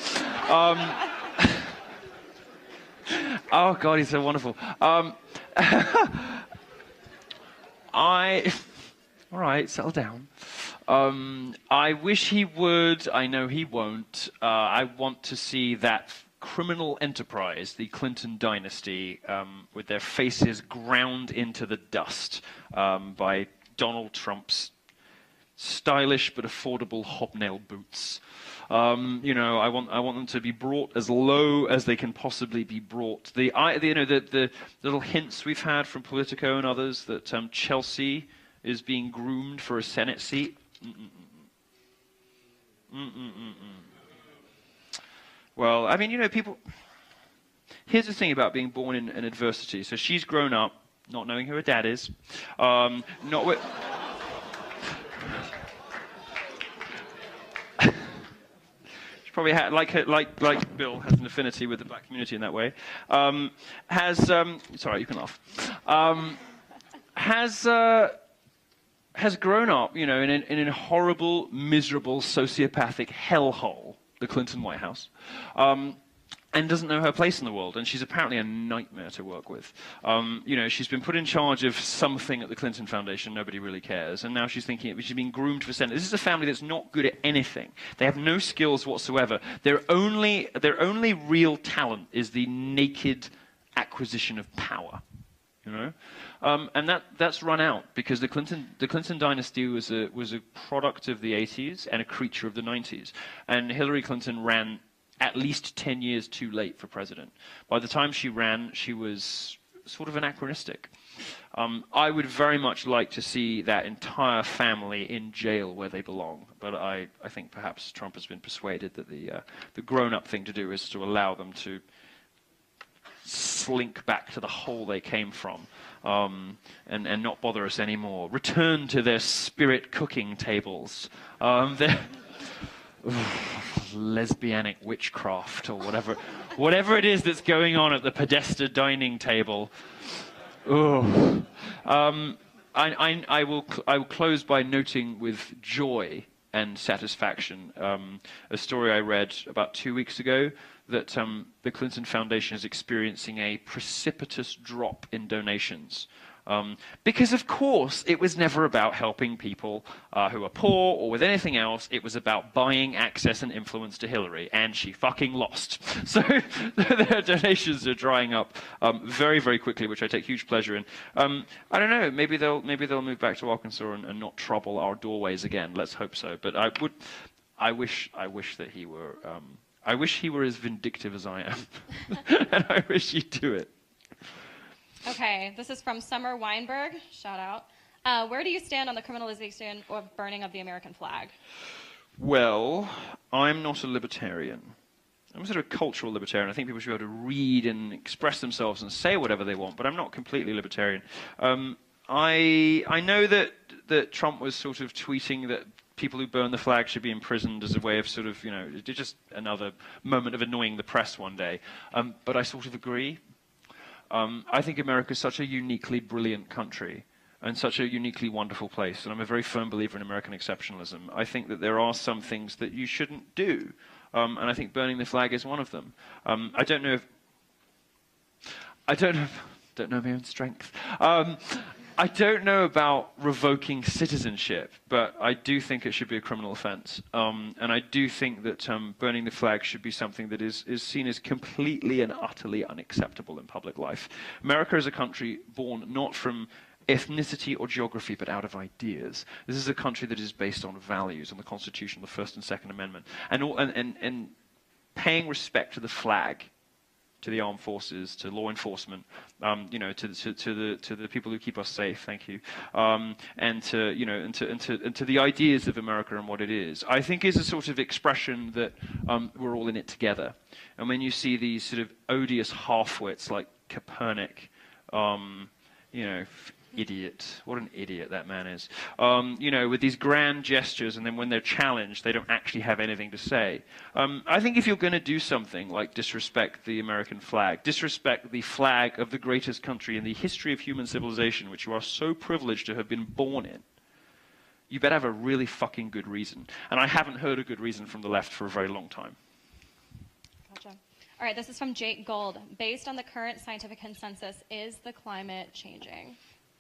Oh God, he's so wonderful. All right, settle down. I wish he would. I know he won't. I want to see that criminal enterprise, the Clinton dynasty, with their faces ground into the dust by Donald Trump's stylish but affordable hobnail boots. I want them to be brought as low as they can possibly be brought. The little hints we've had from Politico and others that Chelsea is being groomed for a Senate seat. Well, I mean, people. Here's the thing about being born in adversity. So she's grown up not knowing who her dad is, not with. Probably like Bill has an affinity with the black community in that way. Sorry, you can laugh. Has grown up, in a horrible, miserable, sociopathic hellhole, the Clinton White House, and doesn't know her place in the world. And she's apparently a nightmare to work with. She's been put in charge of something at the Clinton Foundation. Nobody really cares. And now she's thinking she's being groomed for Senate. This is a family that's not good at anything. They have no skills whatsoever. Their only real talent is the naked acquisition of power. And that's run out because the Clinton dynasty was a product of the 80s and a creature of the 90s. And Hillary Clinton ran at least 10 years too late for president. By the time she ran, she was sort of anachronistic. I would very much like to see that entire family in jail where they belong, but I think perhaps Trump has been persuaded that the grown-up thing to do is to allow them to slink back to the hole they came from and not bother us anymore. Return to their spirit cooking tables. Lesbianic witchcraft or whatever it is that's going on at the Podesta dining table. I will close by noting with joy and satisfaction a story I read about 2 weeks ago that the Clinton Foundation is experiencing a precipitous drop in donations. Because, of course, it was never about helping people who are poor or with anything else. It was about buying access and influence to Hillary, and she fucking lost. So their donations are drying up very, very quickly, which I take huge pleasure in. I don't know. Maybe they'll move back to Arkansas and not trouble our doorways again. Let's hope so. But I wish that he were. I wish he were as vindictive as I am, and I wish he'd do it. Okay, this is from Summer Weinberg. Shout out. Where do you stand on the criminalization or burning of the American flag? Well, I'm not a libertarian. I'm sort of a cultural libertarian. I think people should be able to read and express themselves and say whatever they want, but I'm not completely libertarian. I know that Trump was sort of tweeting that people who burn the flag should be imprisoned as a way of sort of, just another moment of annoying the press one day. But I sort of agree. I think America is such a uniquely brilliant country and such a uniquely wonderful place, and I'm a very firm believer in American exceptionalism. I think that there are some things that you shouldn't do, and I think burning the flag is one of them. I don't know my own strength. I don't know about revoking citizenship, but I do think it should be a criminal offense. And I do think that burning the flag should be something that is seen as completely and utterly unacceptable in public life. America is a country born not from ethnicity or geography, but out of ideas. This is a country that is based on values, on the Constitution, the First and Second Amendment, and paying respect to the flag, to the armed forces, to law enforcement, you know, to the people who keep us safe. Thank you, and to the ideas of America and what it is. I think is a sort of expression that we're all in it together. And when you see these sort of odious half-wits like Copernic, you know. Idiot. What an idiot that man is. You know, with these grand gestures, and then when they're challenged, they don't actually have anything to say. I think if you're going to do something like disrespect the American flag, disrespect the flag of the greatest country in the history of human civilization, which you are so privileged to have been born in, you better have a really fucking good reason. And I haven't heard a good reason from the left for a very long time. Gotcha. All right, this is from Jake Gold. Based on the current scientific consensus, is the climate changing?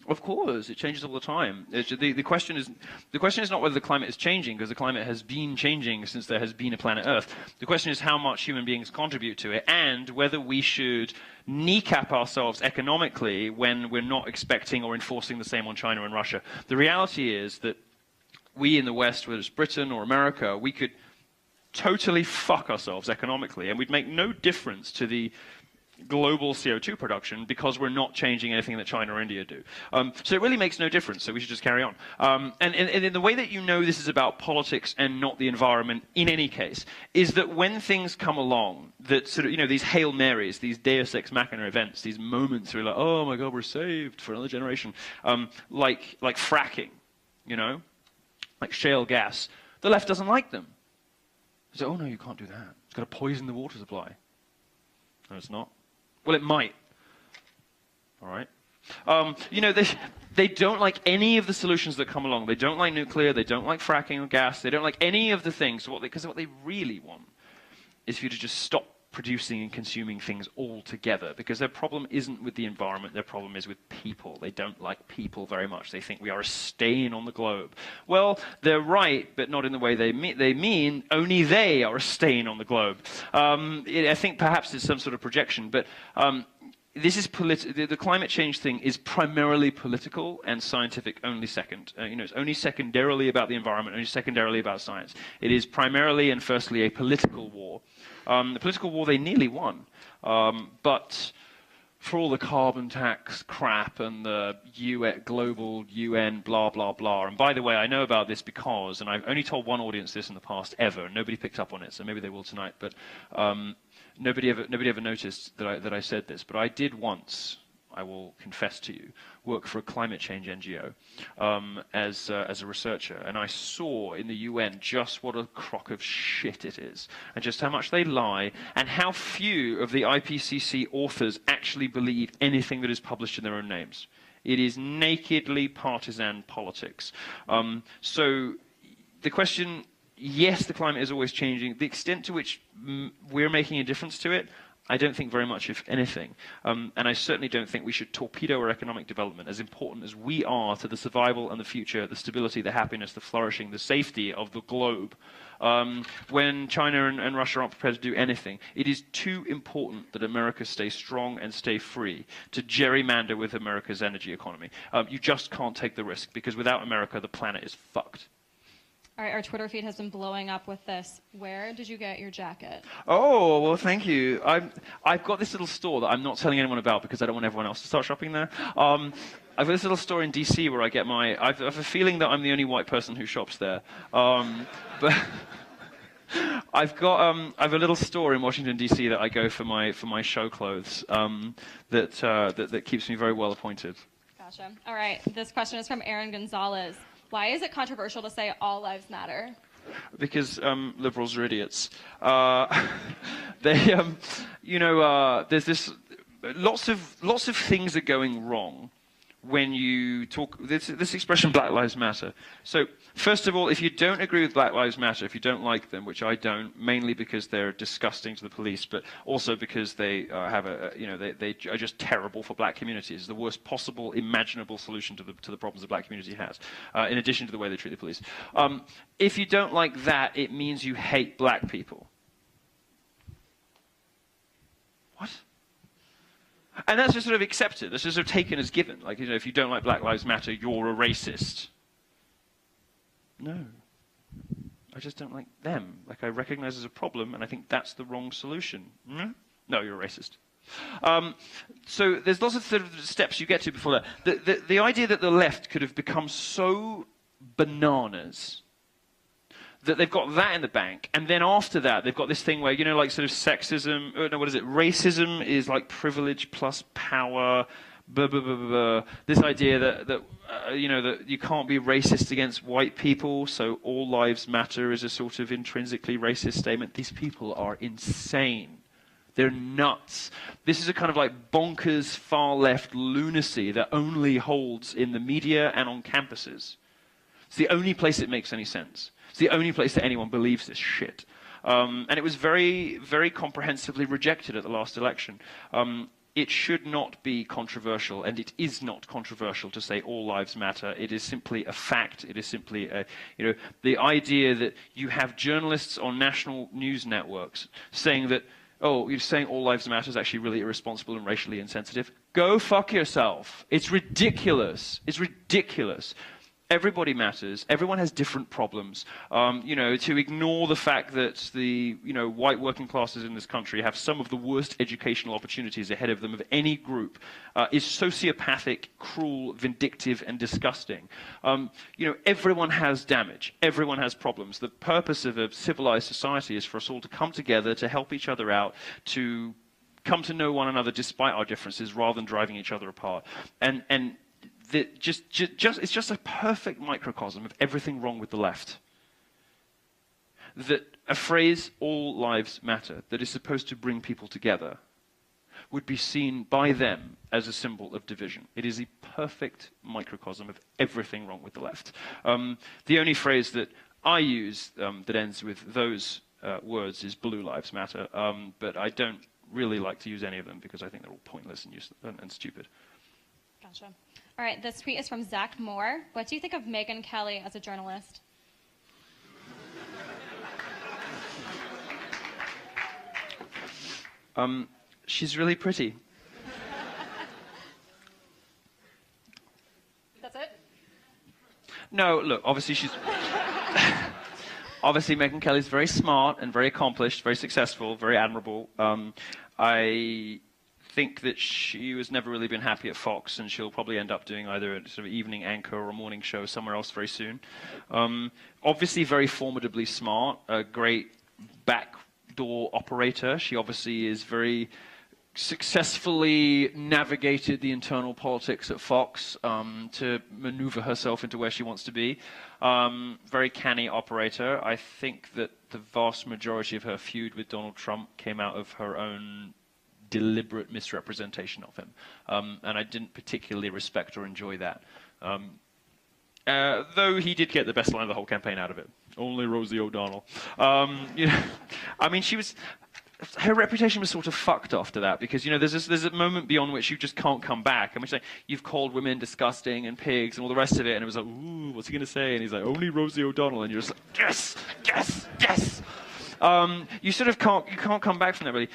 Of course, it changes all the time. The question is not whether the climate is changing, because the climate has been changing since there has been a planet Earth. The question is how much human beings contribute to it, and whether we should kneecap ourselves economically when we're not expecting or enforcing the same on China and Russia. The reality is that we in the West, whether it's Britain or America, we could totally fuck ourselves economically, and we'd make no difference to the global CO2 production because we're not changing anything that China or India do. So it really makes no difference, so we should just carry on. And in the way that you know this is about politics and not the environment in any case, is that when things come along, that sort of, you know, these Hail Marys, these Deus Ex Machina events, these moments where you're like, oh my God, we're saved for another generation, like fracking, you know, like shale gas, the left doesn't like them. They say, oh no, you can't do that. It's going to poison the water supply. No, it's not. Well, it might. All right. You know, they don't like any of the solutions that come along. They don't like nuclear. They don't like fracking or gas. They don't like any of the things. Because what they really want is for you to just stop producing and consuming things altogether. Because their problem isn't with the environment. Their problem is with people. They don't like people very much. They think we are a stain on the globe. Well, they're right, but not in the way they mean. Only they are a stain on the globe. I think perhaps it's some sort of projection, but this is the climate change thing is primarily political and scientific only second. You know, it's only secondarily about the environment, only secondarily about science. It is primarily and firstly a political war. The political war they nearly won, but for all the carbon tax crap and the global UN blah blah blah. And by the way, I know about this because, and I've only told one audience this in the past ever, and nobody picked up on it, so maybe they will tonight. But nobody ever noticed that I said this. But I did once, I will confess to you, work for a climate change NGO as a researcher, and I saw in the UN just what a crock of shit it is, and just how much they lie, and how few of the IPCC authors actually believe anything that is published in their own names. It is nakedly partisan politics. So the question, yes, the climate is always changing. The extent to which we're making a difference to it, I don't think very much, if anything. And I certainly don't think we should torpedo our economic development, as important as we are to the survival and the future, the stability, the happiness, the flourishing, the safety of the globe. When China and Russia aren't prepared to do anything, it is too important that America stay strong and stay free to gerrymander with America's energy economy. You just can't take the risk, because without America, the planet is fucked. All right, our Twitter feed has been blowing up with this. Where did you get your jacket? Oh, well, thank you. I've got this little store that I'm not telling anyone about because I don't want everyone else to start shopping there. I've got this little store in DC where I get my... I have a feeling that I'm the only white person who shops there. But I have a little store in Washington, DC that I go for my show clothes that keeps me very well appointed. Gotcha. All right, this question is from Aaron Gonzalez. Why is it controversial to say all lives matter? Because liberals are idiots. You know, there's this lots of things are going wrong when you talk this expression Black Lives Matter. So first of all, if you don't agree with Black Lives Matter, if you don't like them, which I don't, mainly because they're disgusting to the police, but also because they have they are just terrible for black communities, the worst possible imaginable solution to the problems the black community has, in addition to the way they treat the police. If you don't like that, it means you hate black people. What? And that's just sort of accepted. That's just sort of taken as given. Like, if you don't like Black Lives Matter, you're a racist. No. I just don't like them. Like, I recognize there's a problem, and I think that's the wrong solution. No, you're a racist. So there's lots of sort of steps you get to before that. The idea that the left could have become so bananas that they've got that in the bank, and then after that, they've got this thing where, like sort of sexism, no, what is it? Racism is like privilege plus power, blah, blah, blah, blah, blah. This idea that you can't be racist against white people, so all lives matter is a sort of intrinsically racist statement. These people are insane. They're nuts. This is a kind of like bonkers far-left lunacy that only holds in the media and on campuses. It's the only place it makes any sense. It's the only place that anyone believes this shit. And it was very, very comprehensively rejected at the last election. It should not be controversial, and it is not controversial to say all lives matter. It is simply a fact. It is simply the idea that you have journalists on national news networks saying that, oh, you're saying all lives matter is actually really irresponsible and racially insensitive. Go fuck yourself. It's ridiculous. It's ridiculous. Everybody matters. Everyone has different problems. To ignore the fact that the white working classes in this country have some of the worst educational opportunities ahead of them of any group is sociopathic, cruel, vindictive, and disgusting. Everyone has damage. Everyone has problems. The purpose of a civilized society is for us all to come together, to help each other out, to come to know one another despite our differences, rather than driving each other apart. And it's just a perfect microcosm of everything wrong with the left. That a phrase, all lives matter, that is supposed to bring people together, would be seen by them as a symbol of division. It is a perfect microcosm of everything wrong with the left. The only phrase that I use that ends with those words is blue lives matter, but I don't really like to use any of them because I think they're all pointless and useless and stupid. Gotcha. All right, this tweet is from Zach Moore. What do you think of Megyn Kelly as a journalist? She's really pretty. That's it? No, look, obviously she's... Obviously, Megyn Kelly's very smart and very accomplished, very successful, very admirable. I think that she has never really been happy at Fox, and she'll probably end up doing either a sort of evening anchor or a morning show somewhere else very soon. Obviously very formidably smart, a great backdoor operator. She obviously is very successfully navigated the internal politics at Fox to maneuver herself into where she wants to be. Very canny operator. I think that the vast majority of her feud with Donald Trump came out of her own deliberate misrepresentation of him, and I didn't particularly respect or enjoy that. Though he did get the best line of the whole campaign out of it. Only Rosie O'Donnell. I mean, her reputation was sort of fucked after that, because there's a moment beyond which you just can't come back. I mean, like, you've called women disgusting and pigs and all the rest of it, and it was like, ooh, what's he going to say? And he's like, only Rosie O'Donnell, and you're just like, yes, yes, yes. You sort of can't come back from that, really.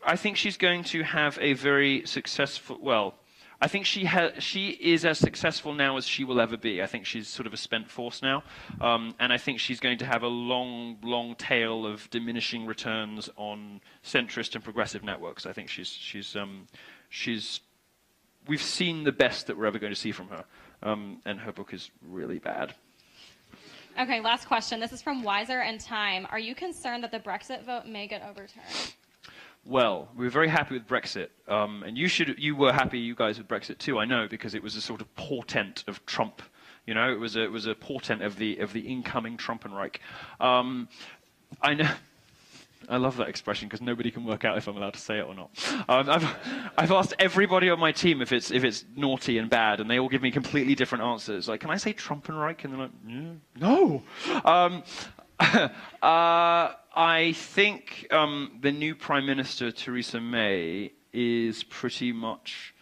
I think she's going to have a very successful, well, I think she is as successful now as she will ever be. I think she's sort of a spent force now. And I think she's going to have a long, long tail of diminishing returns on centrist and progressive networks. I think we've seen the best that we're ever going to see from her. And her book is really bad. Okay, last question. This is from Wiser and Time. Are you concerned that the Brexit vote may get overturned? Well, we were very happy with Brexit, and you were happy, you guys, with Brexit too. I know, because it was a sort of portent of Trump. It was a portent of the incoming Trumpenreich. I know. I love that expression because nobody can work out if I'm allowed to say it or not. I've asked everybody on my team if it's naughty and bad, and they all give me completely different answers. Like, can I say Trumpenreich? And they're like, no. I think the new Prime Minister, Theresa May, is pretty much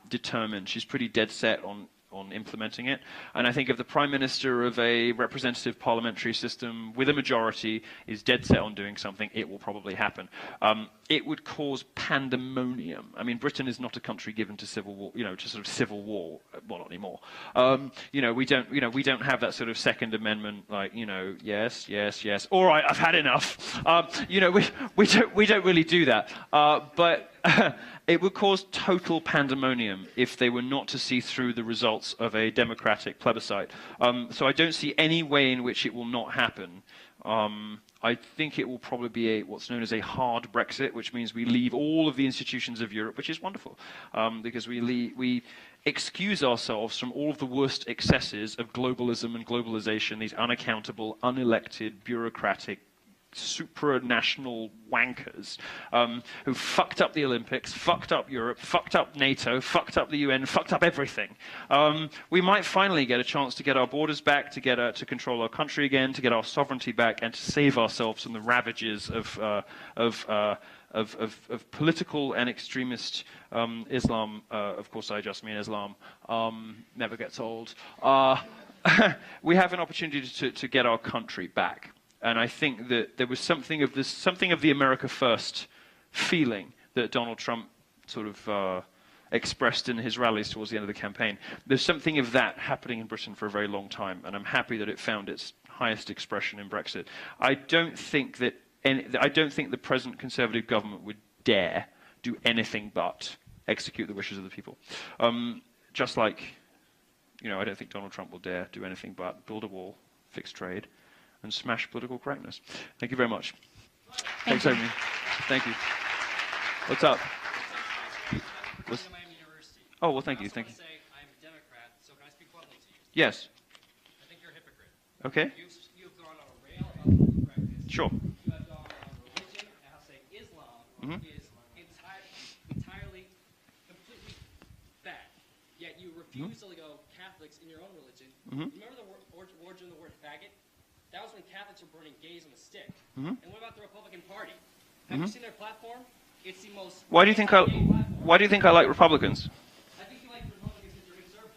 determined. She's pretty dead set on implementing it. And I think if the Prime Minister of a representative parliamentary system with a majority is dead set on doing something, it will probably happen. It would cause pandemonium. I mean, Britain is not a country given to civil war, to sort of civil war. Well, not anymore. We don't have that sort of Second Amendment, like, yes, yes, yes. All right, I've had enough. We don't really do that. But it would cause total pandemonium if they were not to see through the results of a democratic plebiscite. So I don't see any way in which it will not happen. I think it will probably be what's known as a hard Brexit, which means we leave all of the institutions of Europe, which is wonderful, because we excuse ourselves from all of the worst excesses of globalism and globalization, these unaccountable, unelected, bureaucratic, supranational wankers who fucked up the Olympics, fucked up Europe, fucked up NATO, fucked up the UN, fucked up everything. We might finally get a chance to get our borders back, to control our country again, to get our sovereignty back, and to save ourselves from the ravages of political and extremist Islam. Of course, I just mean Islam. Never gets old. We have an opportunity to get our country back. And I think that there was something of the America First feeling that Donald Trump sort of expressed in his rallies towards the end of the campaign. There's something of that happening in Britain for a very long time, and I'm happy that it found its highest expression in Brexit. I don't think the present Conservative government would dare do anything but execute the wishes of the people. Just like, I don't think Donald Trump will dare do anything but build a wall, fix trade, and smash political correctness. Thank you very much. Thanks for having me. Thank you. What's up? Oh, well, thank you. Thank you. I'm a Democrat, so can I speak bluntly to you? Yes. I think you're a hypocrite. Okay. You've gone on a rail about political correctness. Sure. You have gone on religion and how say Islam is entirely, completely bad. Yet you refuse to go Catholics in your own religion. Remember the origin of the word faggot? That was when Catholics were burning gays on the stick. And what about the Republican Party? Have you seen their platform? It's the most. Why do you think I like Republicans? I think you like Republicans because you're conservative.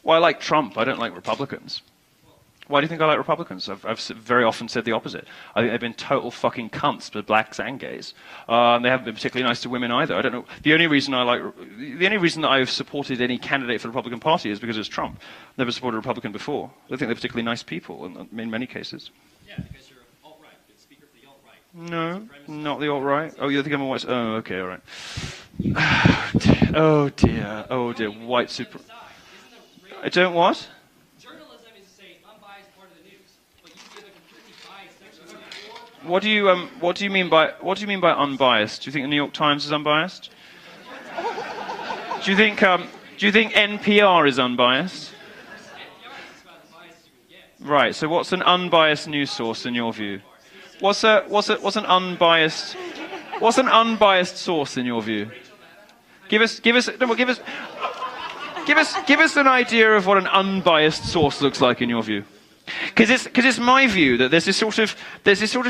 Well, I like Trump. I don't like Republicans. Why do you think I like Republicans? I've very often said the opposite. I think they've been total fucking cunts to blacks and gays. They haven't been particularly nice to women either. I don't know. The only reason that I've supported any candidate for the Republican Party is because it's Trump. I've never supported a Republican before. I don't think they're particularly nice people in many cases. Yeah, because you're alt-right. You're the speaker for the alt-right. No, not the alt-right. Oh, you think I'm a white? Oh, okay, all right. Oh dear, white super. I don't what? What do you mean by unbiased? Do you think the New York Times is unbiased? Do you think NPR is unbiased? Right. So what's an unbiased news source in your view? What's an unbiased source in your view? Give us an idea of what an unbiased source looks like in your view. Because it's my view that there's this sort of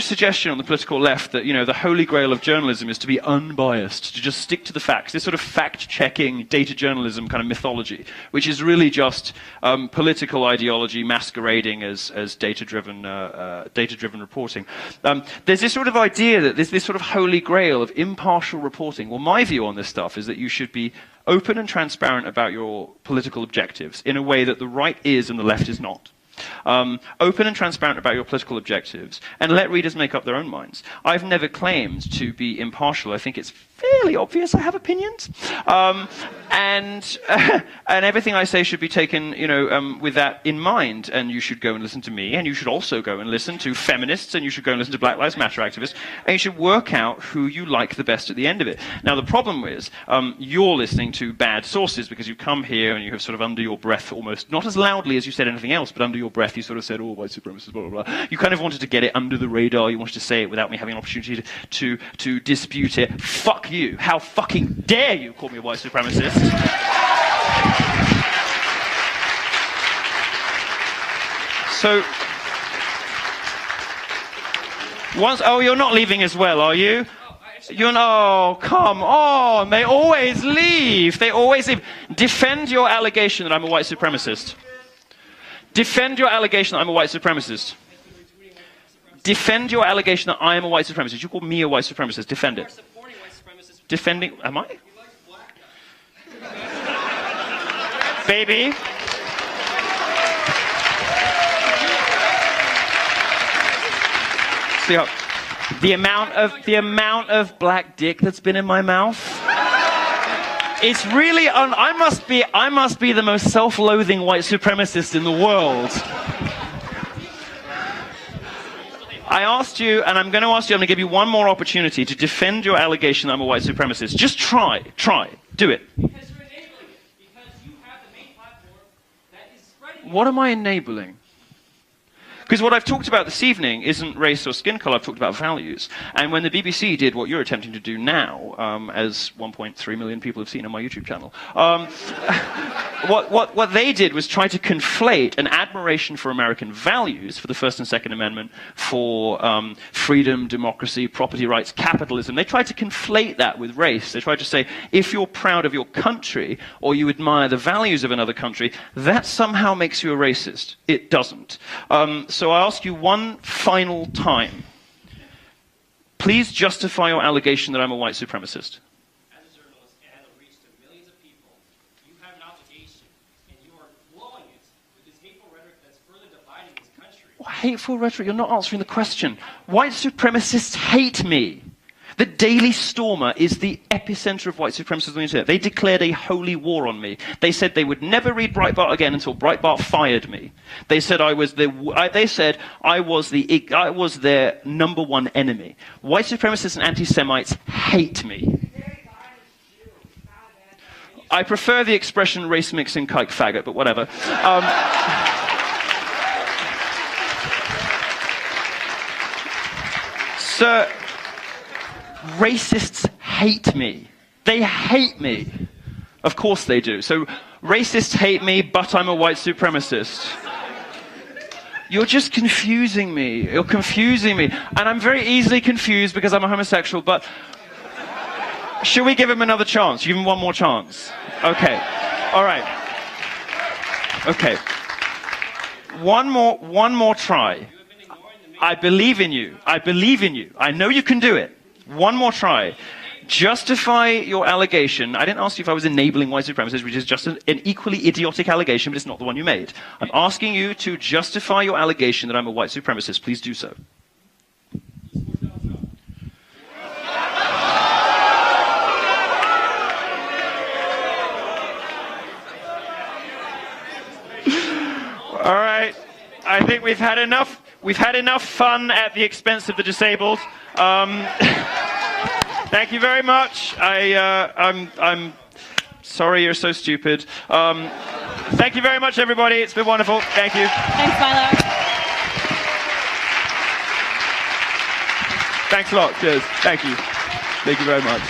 suggestion on the political left that the holy grail of journalism is to be unbiased, to just stick to the facts. This sort of fact-checking data journalism kind of mythology, which is really just political ideology masquerading as data-driven reporting. There's this sort of idea that there's this sort of holy grail of impartial reporting. Well, my view on this stuff is that you should be open and transparent about your political objectives in a way that the right is and the left is not. Open and transparent about your political objectives, and let readers make up their own minds. I've never claimed to be impartial. I think it's fairly obvious I have opinions. And everything I say should be taken, with that in mind. And you should go and listen to me, and you should also go and listen to feminists, and you should go and listen to Black Lives Matter activists, and you should work out who you like the best at the end of it. Now, the problem is you're listening to bad sources because you come here and you have sort of under your breath almost, not as loudly as you said anything else, but under your breath you sort of said, oh, white supremacists, blah, blah, blah. You kind of wanted to get it under the radar. You wanted to say it without me having an opportunity to dispute it. Fuck you. How fucking dare you call me a white supremacist? So, you're not leaving as well, are you? Come on. They always leave. They always leave. Defend your allegation that I'm a white supremacist. Defend your allegation that I'm a white supremacist. Defend your allegation that I am a white supremacist. You call me a white supremacist. Defend it. Defending... Am I? Baby. See how... The amount of black dick that's been in my mouth. It's really I must be the most self-loathing white supremacist in the world. I asked you, and I'm going to give you one more opportunity to defend your allegation that I'm a white supremacist. Just try, do it. Because you're enabling it. Because you have the main platform that is spreading. What am I enabling? Because what I've talked about this evening isn't race or skin color, I've talked about values. And when the BBC did what you're attempting to do now, as 1.3 million people have seen on my YouTube channel, what they did was try to conflate an admiration for American values, for the First and Second Amendment, for freedom, democracy, property rights, capitalism. They tried to conflate that with race. They tried to say, if you're proud of your country, or you admire the values of another country, that somehow makes you a racist. It doesn't. So I ask you one final time. Please justify your allegation that I'm a white supremacist. As a journalist and have a reach to millions of people, you have an obligation, and you are blowing it with this hateful rhetoric that's further dividing this country. What hateful rhetoric? You're not answering the question. White supremacists hate me. The Daily Stormer is the epicenter of white supremacists on the internet. They declared a holy war on me. They said they would never read Breitbart again until Breitbart fired me. They said I was their number one enemy. White supremacists and anti-Semites hate me. I prefer the expression race mixing kike faggot, but whatever. Sir, racists hate me. They hate me. Of course they do. So racists hate me, but I'm a white supremacist. You're just confusing me. You're confusing me. And I'm very easily confused because I'm a homosexual, but should we give him another chance? Give him one more chance. Okay. All right. Okay. One more try. I believe in you. I believe in you. I know you can do it. One more try. Justify your allegation. I didn't ask you if I was enabling white supremacists, which is just an equally idiotic allegation, but it's not the one you made. I'm asking you to justify your allegation that I'm a white supremacist. Please do so. All right. I think we've had enough. We've had enough fun at the expense of the disabled. Thank you very much. I'm sorry you're so stupid. Thank you very much, everybody. It's been wonderful. Thank you. Thanks, Milo. Thanks a lot. Cheers. Thank you. Thank you very much.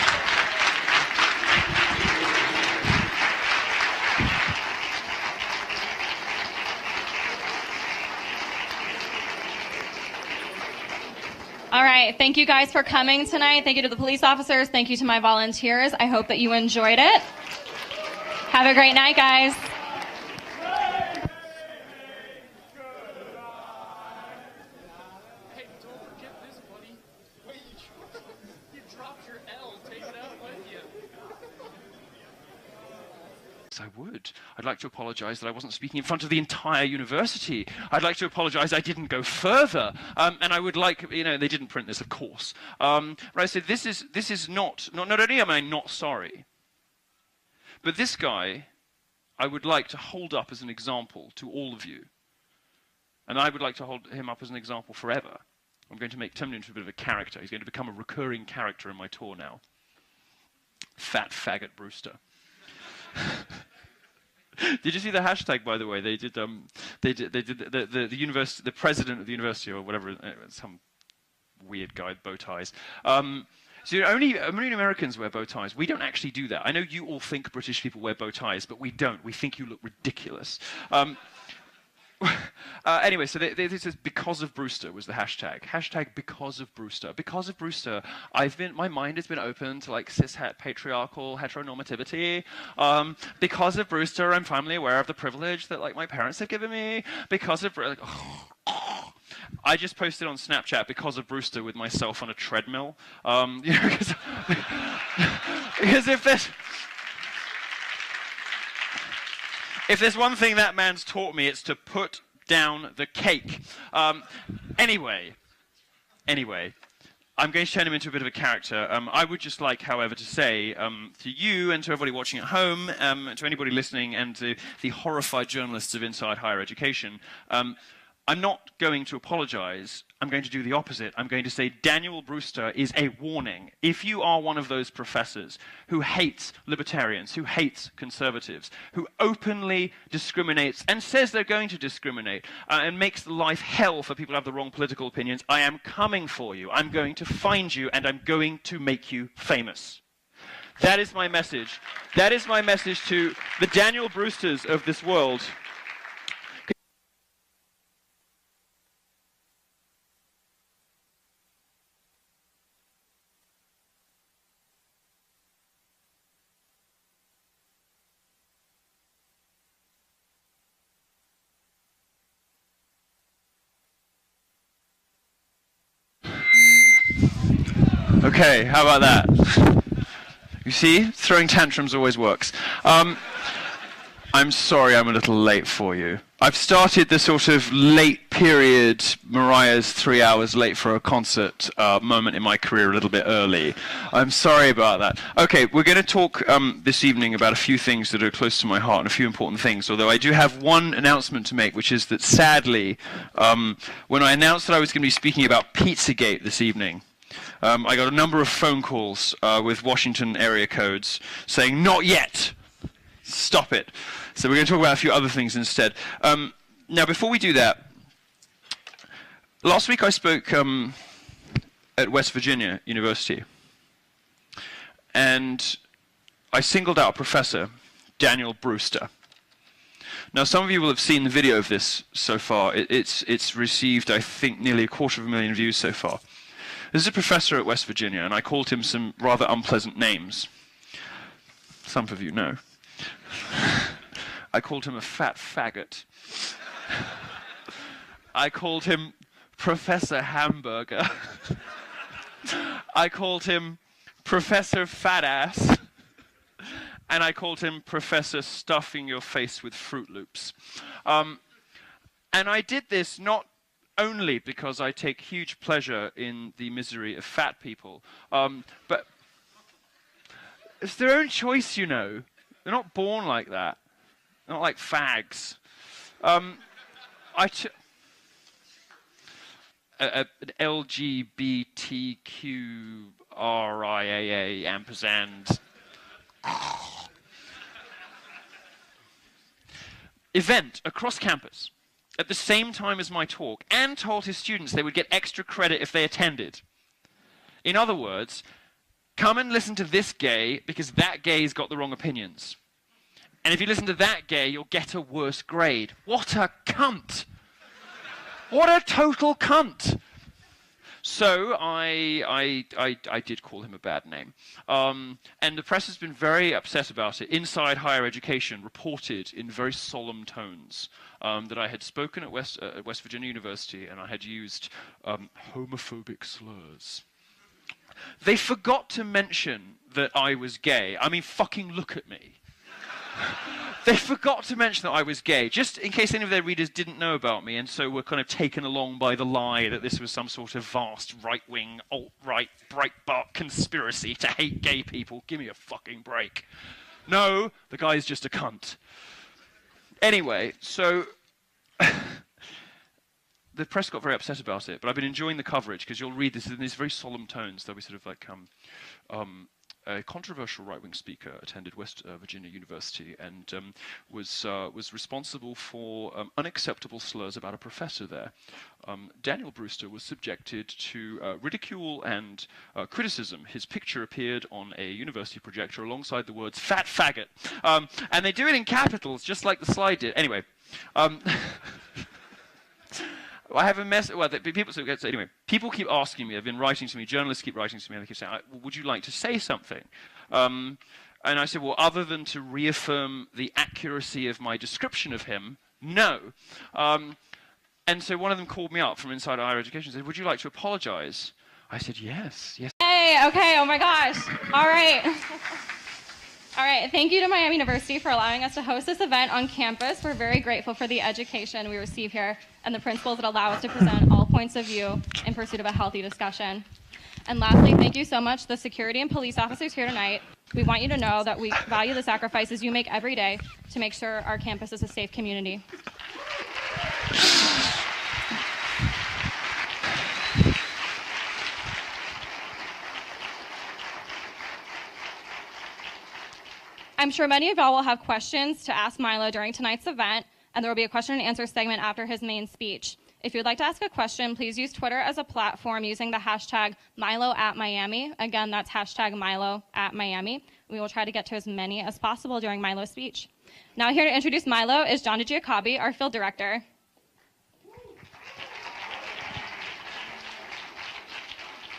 All right. Thank you guys for coming tonight. Thank you to the police officers. Thank you to my volunteers. I hope that you enjoyed it. Have a great night, guys. Hey, don't forget this, buddy. Wait, you dropped your L. Take it out with you. I would. I'd like to apologize that I wasn't speaking in front of the entire university. I'd like to apologize I didn't go further. And I would like, you know, they didn't print this, of course. But I said, this is not only am I not sorry, but this guy, I would like to hold up as an example to all of you. And I would like to hold him up as an example forever. I'm going to turn him into a bit of a character. He's going to become a recurring character in my tour now. Fat faggot Brewster. Did you see the hashtag, by the way? They did the university, the president of the university or whatever, some weird guy with bow ties. So only Americans wear bow ties. We don't actually do that. I know you all think British people wear bow ties, but we don't. We think you look ridiculous. Anyway, so this is because of Brewster was the hashtag. Hashtag because of Brewster. Because of Brewster, my mind has been open to like cishet patriarchal heteronormativity. Because of Brewster, I'm finally aware of the privilege that like my parents have given me. Because of I just posted on Snapchat because of Brewster with myself on a treadmill. You know, because if there's one thing that man's taught me, it's to put down the cake. Anyway, I'm going to turn him into a bit of a character. I would just like, however, to say to you and to everybody watching at home, to anybody listening, and to the horrified journalists of Inside Higher Education, I'm not going to apologize. I'm going to do the opposite. I'm going to say Daniel Brewster is a warning. If you are one of those professors who hates libertarians, who hates conservatives, who openly discriminates and says they're going to discriminate and makes life hell for people who have the wrong political opinions, I am coming for you. I'm going to find you and I'm going to make you famous. That is my message. That is my message to the Daniel Brewsters of this world. Okay, how about that? You see, throwing tantrums always works. I'm sorry I'm a little late for you. I've started the sort of late period, Mariah's 3 hours late for a concert moment in my career a little bit early. I'm sorry about that. Okay, we're going to talk this evening about a few things that are close to my heart and a few important things, although I do have one announcement to make, which is that sadly, when I announced that I was going to be speaking about Pizzagate this evening, I got a number of phone calls with Washington area codes saying, not yet, stop it. So we're going to talk about a few other things instead. Now, before we do that, last week I spoke at West Virginia University, and I singled out a professor, Daniel Brewster. Now, some of you will have seen the video of this so far. It's received, I think, nearly 250,000 views so far. This is a professor at West Virginia, and I called him some rather unpleasant names. Some of you know. I called him a fat faggot. I called him Professor Hamburger. I called him Professor Fat Ass. And I called him Professor Stuffing Your Face with Fruit Loops. And I did this not only because I take huge pleasure in the misery of fat people, but it's their own choice, you know. They're not born like that. They're not like fags. An LGBTQRIAA ampersand event across campus at the same time as my talk, and told his students they would get extra credit if they attended. In other words, come and listen to this gay because that gay's got the wrong opinions. And if you listen to that gay, you'll get a worse grade. What a cunt! What a total cunt! So I did call him a bad name. And the press has been very upset about it. Inside Higher Education reported in very solemn tones that I had spoken at West Virginia University and I had used homophobic slurs. They forgot to mention that I was gay. I mean, fucking look at me. They forgot to mention that I was gay, just in case any of their readers didn't know about me, and so were kind of taken along by the lie that this was some sort of vast right-wing, alt-right, Breitbart conspiracy to hate gay people. Give me a fucking break. No, the guy's just a cunt. Anyway, so the press got very upset about it, but I've been enjoying the coverage because you'll read this in these very solemn tones. There'll be sort of like a controversial right-wing speaker attended West Virginia University and was responsible for unacceptable slurs about a professor there. Daniel Brewster was subjected to ridicule and criticism. His picture appeared on a university projector alongside the words "fat faggot," and they do it in capitals, just like the slide did. Anyway. I have a message. Well, people. So anyway, people keep asking me. They've been writing to me. Journalists keep writing to me. And they keep saying, "Would you like to say something?" And I said, "Well, other than to reaffirm the accuracy of my description of him, no." And so one of them called me up from inside higher education and said, "Would you like to apologize?" I said, "Yes, yes." Hey, okay, oh my gosh. All right. All right, thank you to Miami University for allowing us to host this event on campus. We're very grateful for the education we receive here and the principles that allow us to present all points of view in pursuit of a healthy discussion. And lastly, thank you so much to the security and police officers here tonight. We want you to know that we value the sacrifices you make every day to make sure our campus is a safe community. I'm sure many of y'all will have questions to ask Milo during tonight's event, and there will be a question and answer segment after his main speech. If you'd like to ask a question, please use Twitter as a platform using the hashtag #MiloAtMiami. Again, that's hashtag #MiloAtMiami. We will try to get to as many as possible during Milo's speech. Now here to introduce Milo is John DeGiacobi, our field director.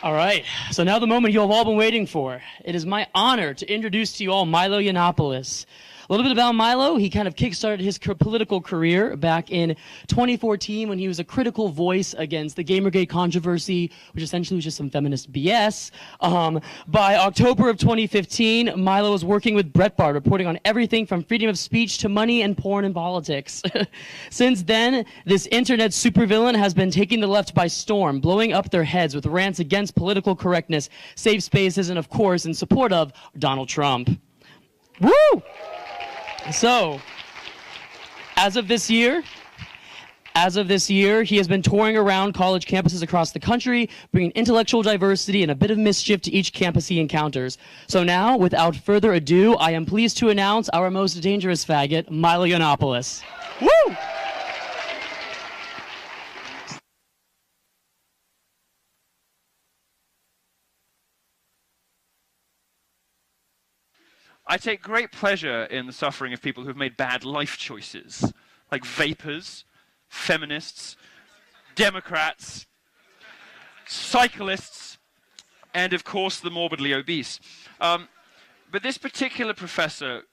All right, so now the moment you have all been waiting for. It is my honor to introduce to you all Milo Yiannopoulos. A little bit about Milo. He kind of kickstarted his political career back in 2014 when he was a critical voice against the Gamergate controversy, which essentially was just some feminist BS. By October of 2015, Milo was working with Breitbart, reporting on everything from freedom of speech to money and porn and politics. Since then, this internet supervillain has been taking the left by storm, blowing up their heads with rants against political correctness, safe spaces, and of course, in support of Donald Trump. Woo! So, as of this year, he has been touring around college campuses across the country, bringing intellectual diversity and a bit of mischief to each campus he encounters. So now, without further ado, I am pleased to announce our most dangerous faggot, Milo Yiannopoulos. Woo! I take great pleasure in the suffering of people who have made bad life choices, like vapors, feminists, Democrats, cyclists, and of course the morbidly obese. But this particular professor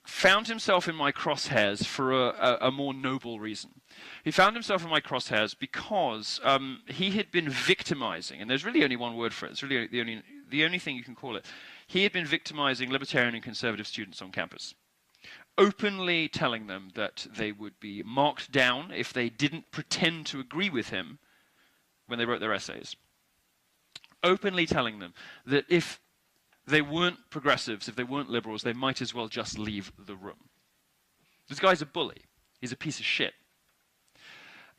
found himself in my crosshairs for a more noble reason. He found himself in my crosshairs because he had been victimizing, and there's really only one word for it, it's really the only thing you can call it. He had been victimizing libertarian and conservative students on campus, openly telling them that they would be marked down if they didn't pretend to agree with him when they wrote their essays. Openly telling them that if they weren't progressives, if they weren't liberals, they might as well just leave the room. This guy's a bully. He's a piece of shit.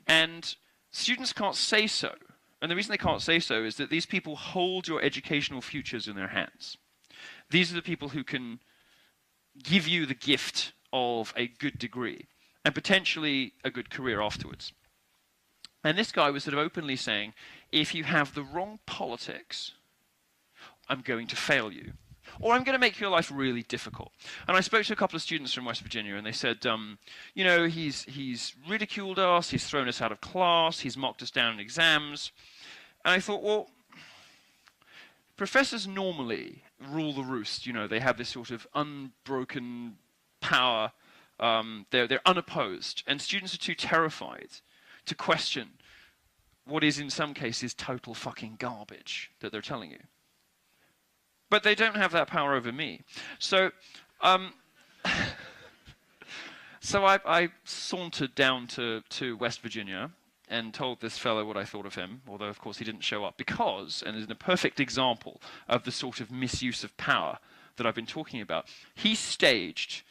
And students can't say so. And the reason they can't say so is that these people hold your educational futures in their hands. These are the people who can give you the gift of a good degree and potentially a good career afterwards. And this guy was sort of openly saying, if you have the wrong politics, I'm going to fail you. Or I'm going to make your life really difficult. And I spoke to a couple of students from West Virginia, and they said, you know, he's ridiculed us, he's thrown us out of class, he's mocked us down in exams. And I thought, well, professors normally rule the roost. You know, they have this sort of unbroken power. They're unopposed. And students are too terrified to question what is, in some cases, total fucking garbage that they're telling you. But they don't have that power over me. So, So I sauntered down to West Virginia and told this fellow what I thought of him, although of course he didn't show up because, and is a perfect example of the sort of misuse of power that I've been talking about, he staged